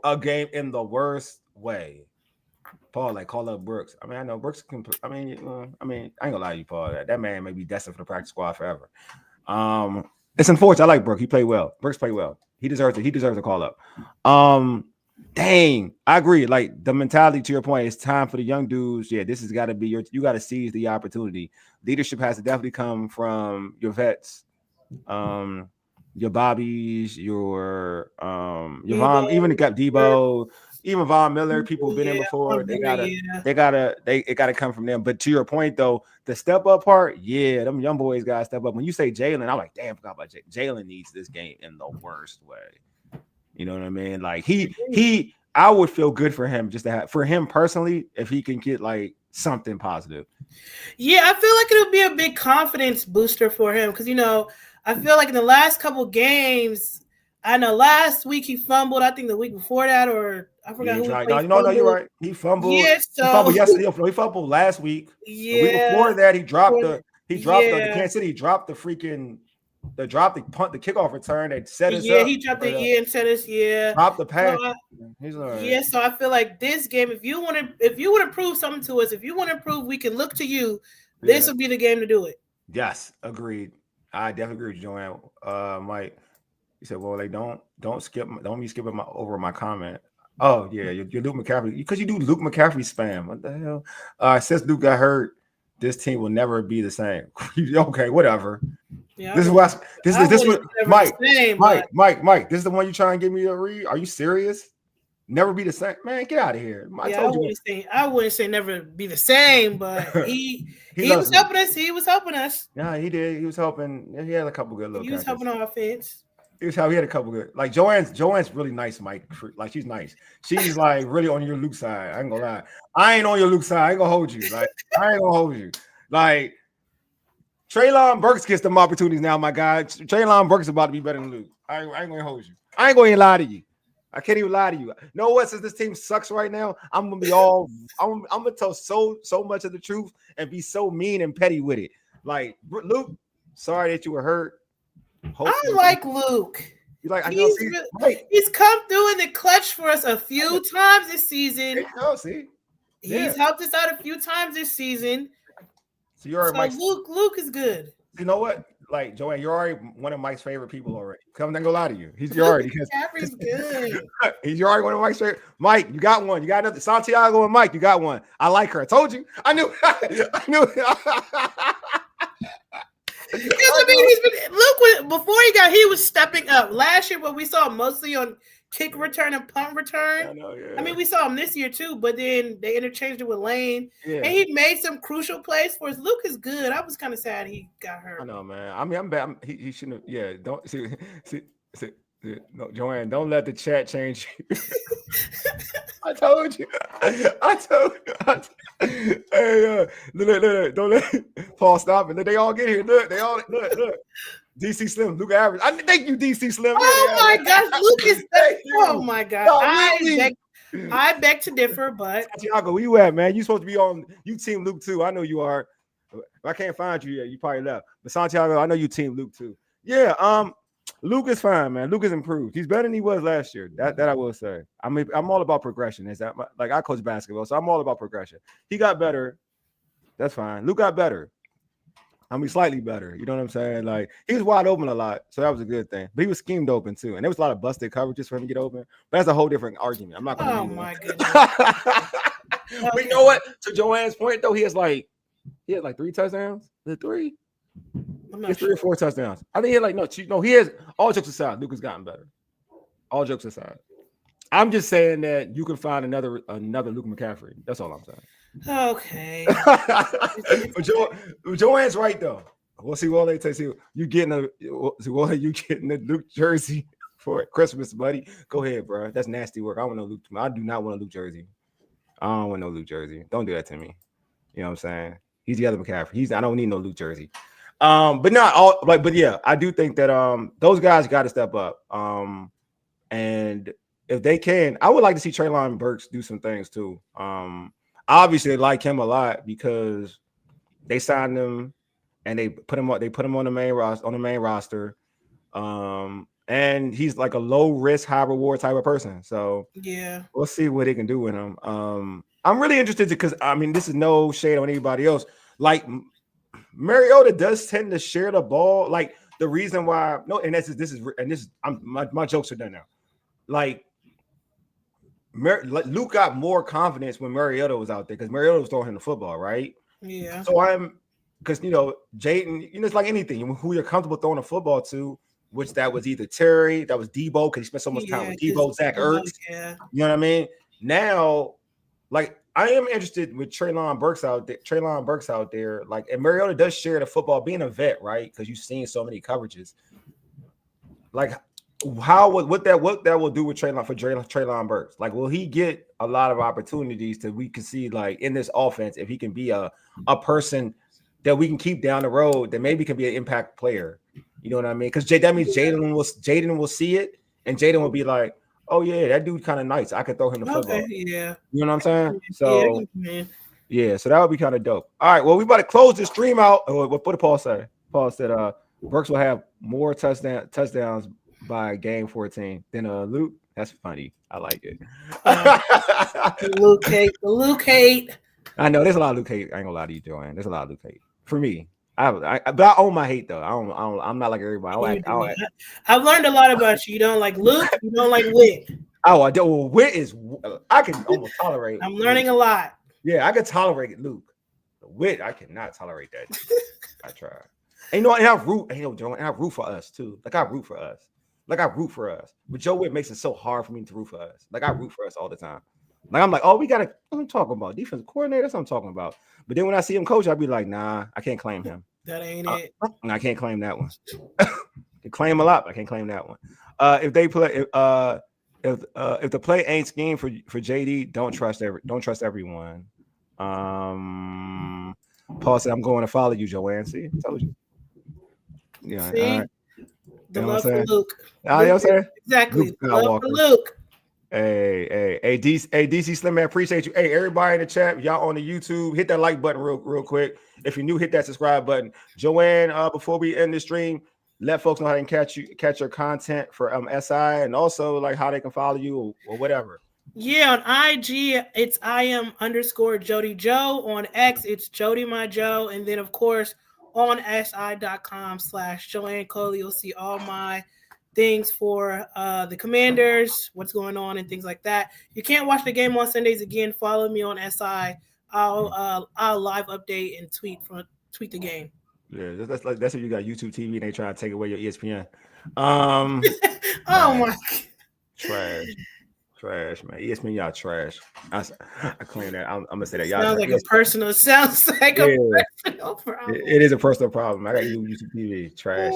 [SPEAKER 2] a game in the worst way. Paul, like call up Brooks. I mean, I know Brooks can. I mean, I ain't gonna lie to you, Paul. That man may be destined for the practice squad forever. It's unfortunate. I like Brooks. He played well. Brooks played well. He deserves it. He deserves a call up. Dang, I agree. Like the mentality, to your point, it's time for the young dudes. Yeah, this has got to be you got to seize the opportunity. Leadership has to definitely come from your vets, your Bobbies, your Von, even the Debo, even Von Miller. People who've been in before. It gotta come from them. But to your point, though, the step up part, yeah, them young boys gotta step up. When you say Jalen, I'm like, damn, I forgot about Jalen. Jalen needs this game in the worst way. You know what I mean? Like I would feel good for him just to have, for him personally, if he can get like something positive.
[SPEAKER 3] Yeah, I feel like it'll be a big confidence booster for him because I feel like in the last couple games, I know last week he fumbled. I think the week before that, or I forgot who.
[SPEAKER 2] No, you're right. He fumbled.
[SPEAKER 3] Yeah,
[SPEAKER 2] he fumbled yesterday. He fumbled last week.
[SPEAKER 3] Yeah.
[SPEAKER 2] The week before that, he dropped the Kansas City. He dropped the freaking. They dropped the punt, the kickoff return. They set us up.
[SPEAKER 3] Yeah, he dropped the and set us. Yeah,
[SPEAKER 2] dropped the pass.
[SPEAKER 3] So I feel like this game, if you want to prove something to us, if you want to prove we can look to you, this will be the game to do it.
[SPEAKER 2] Yes, agreed. I definitely agree with Joanne. Mike, he said, "Well, they don't be skipping over my comment." Oh yeah, you're Luke McCaffrey because you do Luke McCaffrey spam. What the hell? Since Luke got hurt, this team will never be the same. Okay, whatever. Yeah, this is what Mike. This is the one you trying to get me to read. Are you serious? Never be the same, man. Get out of here.
[SPEAKER 3] I wouldn't say never be the same, but he was helping us. He was helping us.
[SPEAKER 2] Yeah, he did. He was helping. He had a couple good little.
[SPEAKER 3] He was helping on offense.
[SPEAKER 2] He had a couple good. Like Joanne's really nice, Mike. Like she's nice. She's like really on your Luke side. I ain't gonna lie. I ain't on your Luke side. I ain't gonna hold you. Like I ain't gonna hold you. Like. Treylon Burks gets them opportunities now, my guy. Treylon Burks is about to be better than Luke. I ain't going to hold you. I ain't going to lie to you. I can't even lie to you. Know what? Since this team sucks right now, I'm going to be I'm going to tell so much of the truth and be so mean and petty with it. Like, Luke, sorry that you were hurt.
[SPEAKER 3] I like Luke.
[SPEAKER 2] You like?
[SPEAKER 3] He's come through in the clutch for us a few times this season. He's helped us out a few times this season.
[SPEAKER 2] So
[SPEAKER 3] Luke is good.
[SPEAKER 2] You know what? Like Joanne, you're already one of Mike's favorite people already. Come and go lie to you. You're already
[SPEAKER 3] McCaffrey's good.
[SPEAKER 2] You're already one of Mike's favorite. Mike, you got one. You got another. Santiago and Mike, you got one. I like her. I told you. I knew.
[SPEAKER 3] Luke before he was stepping up. Last year, but we saw him mostly on kick return and punt return. I mean, we saw him this year too, but then they interchanged it with Lane, and he made some crucial plays for us. Luke is good. I was kind of sad he got hurt.
[SPEAKER 2] I know, man. I mean, I'm bad. He shouldn't have. Yeah, don't see. No, Joanne, don't let the chat change you. I told you. Hey, look, don't let Paul stop it. They all get here. Look. DC Slim, Luke average. I thank you, DC Slim.
[SPEAKER 3] Oh my gosh, Luke is. Oh my gosh, I beg to differ, but
[SPEAKER 2] Santiago, where you at, man? You supposed to be on. You team Luke too. I know you are. I can't find you yet. You probably left. But Santiago, I know you team Luke too. Yeah. Luke is fine, man. Luke has improved. He's better than he was last year. That I will say. I mean, I'm all about progression. Is that like I coach basketball, so I'm all about progression. He got better. That's fine. Luke got better. I mean, slightly better. You know what I'm saying? Like he was wide open a lot, so that was a good thing. But he was schemed open too, and there was a lot of busted coverages for him to get open. But that's a whole different argument. I'm not going to.
[SPEAKER 3] Oh my goodness.
[SPEAKER 2] But you know what? To Joanne's point, though, he has like 3 touchdowns. Is it 3?
[SPEAKER 3] I'm not
[SPEAKER 2] sure. 3 or 4 touchdowns. I think he had no. He has. All jokes aside, Luke has gotten better. All jokes aside, I'm just saying that you can find another Luke McCaffrey. That's all I'm saying.
[SPEAKER 3] Okay.
[SPEAKER 2] But Joanne's right though. We'll see. Wole, you getting a Luke jersey for Christmas, buddy? Go ahead, bro. That's nasty work. I want no Luke. I do not want a Luke jersey. I don't want no Luke jersey. Don't do that to me. You know what I'm saying? He's the other McCaffrey. I don't need no Luke jersey. But not all. But yeah, I do think that those guys got to step up. And if they can, I would like to see Treylon Burks do some things too. Obviously, they like him a lot because they signed him and they put him on the main roster. And he's like a low risk, high reward type of person. So
[SPEAKER 3] yeah,
[SPEAKER 2] we'll see what they can do with him. I'm really interested because I mean, this is no shade on anybody else. Like Mariota does tend to share the ball. Like the reason why, my jokes are done now. Like Luke got more confidence when Mariota was out there because Mariota was throwing him the football, right?
[SPEAKER 3] Yeah.
[SPEAKER 2] So because Jaden, it's like anything, who you're comfortable throwing the football to, which that was either Terry, that was Debo, because he spent so much time with Debo, Zach Ertz.
[SPEAKER 3] Yeah.
[SPEAKER 2] You know what I mean? Now, like, I am interested with Treylon Burks out there. Like, and Mariota does share the football, being a vet, right? Because you've seen so many coverages. Like, what that will do with Treylon Burks? Like, will he get a lot of opportunities that we can see, like, in this offense, if he can be a person that we can keep down the road, that maybe can be an impact player? You know what I mean? Because that means Jaden will see it, and Jaden will be like, "Oh yeah, that dude kind of nice. I could throw him the football."
[SPEAKER 3] Yeah.
[SPEAKER 2] You know what I'm saying? So
[SPEAKER 3] yeah,
[SPEAKER 2] so that would be kind of dope. All right, well, we about to close this stream out. What did Paul say? Paul said, Burks will have more touchdowns by game 14 than Luke. That's funny. I like it.
[SPEAKER 3] Luke hate.
[SPEAKER 2] I know there's a lot of Luke hate. I ain't gonna lie to you, Joanne. There's a lot of Luke hate for me. But I own my hate though. I'm not like everybody.
[SPEAKER 3] I've learned a lot about you. You don't like Luke. You don't like Wit.
[SPEAKER 2] Oh, I do. Well, Wit is. I can almost tolerate.
[SPEAKER 3] I'm learning a lot.
[SPEAKER 2] Yeah, I can tolerate Luke. Wit, I cannot tolerate that. I try. And and I root for us too. Like I root for us. But Joe Witt makes it so hard for me to root for us. Like I root for us all the time. Like I'm like, oh, what I'm talking about. Defensive coordinator, that's what I'm talking about. But then when I see him coach, I'll be like, nah, I can't claim him.
[SPEAKER 3] That ain't it.
[SPEAKER 2] I can't claim that one. I claim a lot, but I can't claim that one. If they play, if the play ain't scheme for JD, don't trust everyone. Paul said, I'm going to follow you, Joanne. See, I told you. Yeah.
[SPEAKER 3] See?
[SPEAKER 2] All right.
[SPEAKER 3] The love for Luke.
[SPEAKER 2] You know what I'm saying?
[SPEAKER 3] Exactly. Love for Luke.
[SPEAKER 2] Hey, DC Slim Man, appreciate you. Hey, everybody in the chat, y'all on the YouTube, hit that like button real quick. If you're new, hit that subscribe button. Joanne, before we end the stream, let folks know how they can catch your content for SI, and also like how they can follow you or whatever.
[SPEAKER 3] Yeah, on IG, it's _Jody Joe. On X, it's Jody My Joe. And then, of course, on si.com/Joanne Coley, you'll see all my things for the Commanders, what's going on, and things like that. You can't watch the game on Sundays again. Follow me on SI. I'll live update and tweet the game.
[SPEAKER 2] Yeah, that's if you got YouTube TV and they try to take away your ESPN.
[SPEAKER 3] Oh my!
[SPEAKER 2] Trash, man. ESPN, y'all trash. I claim that. I'm gonna say that. Y'all
[SPEAKER 3] sounds like a personal problem.
[SPEAKER 2] It is a personal problem. I got YouTube TV. Trash.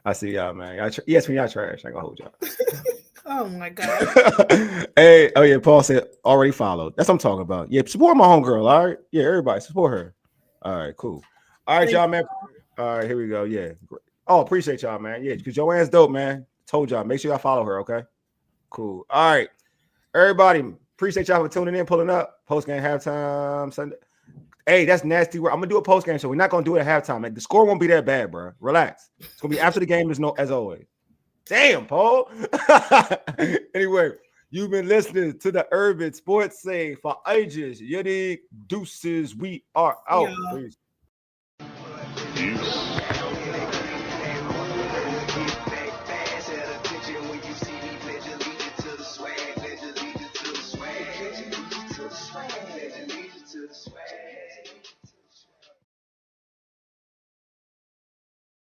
[SPEAKER 2] I see y'all, man. ESPN, y'all trash. I ain't gonna hold y'all.
[SPEAKER 3] Oh my god.
[SPEAKER 2] Hey, oh yeah. Paul said already followed. That's what I'm talking about. Yeah, support my homegirl. All right. Yeah, everybody support her. All right, cool. All right, y'all, man. All right, here we go. Yeah. Oh, appreciate y'all, man. Yeah, because Joanne's dope, man. Told y'all. Make sure y'all follow her, okay? Cool. All right. Everybody, appreciate y'all for tuning in, pulling up. Post-game halftime Sunday. Hey, that's nasty work. I'm gonna do a post-game show. We're not gonna do it at halftime. Man. The score won't be that bad, bro. Relax. It's gonna be after the game, as always. Damn, Paul. Anyway, you've been listening to the Urban Sports Scene for ages. Yeti deuces. We are out.
[SPEAKER 3] Yeah.
[SPEAKER 2] Peace.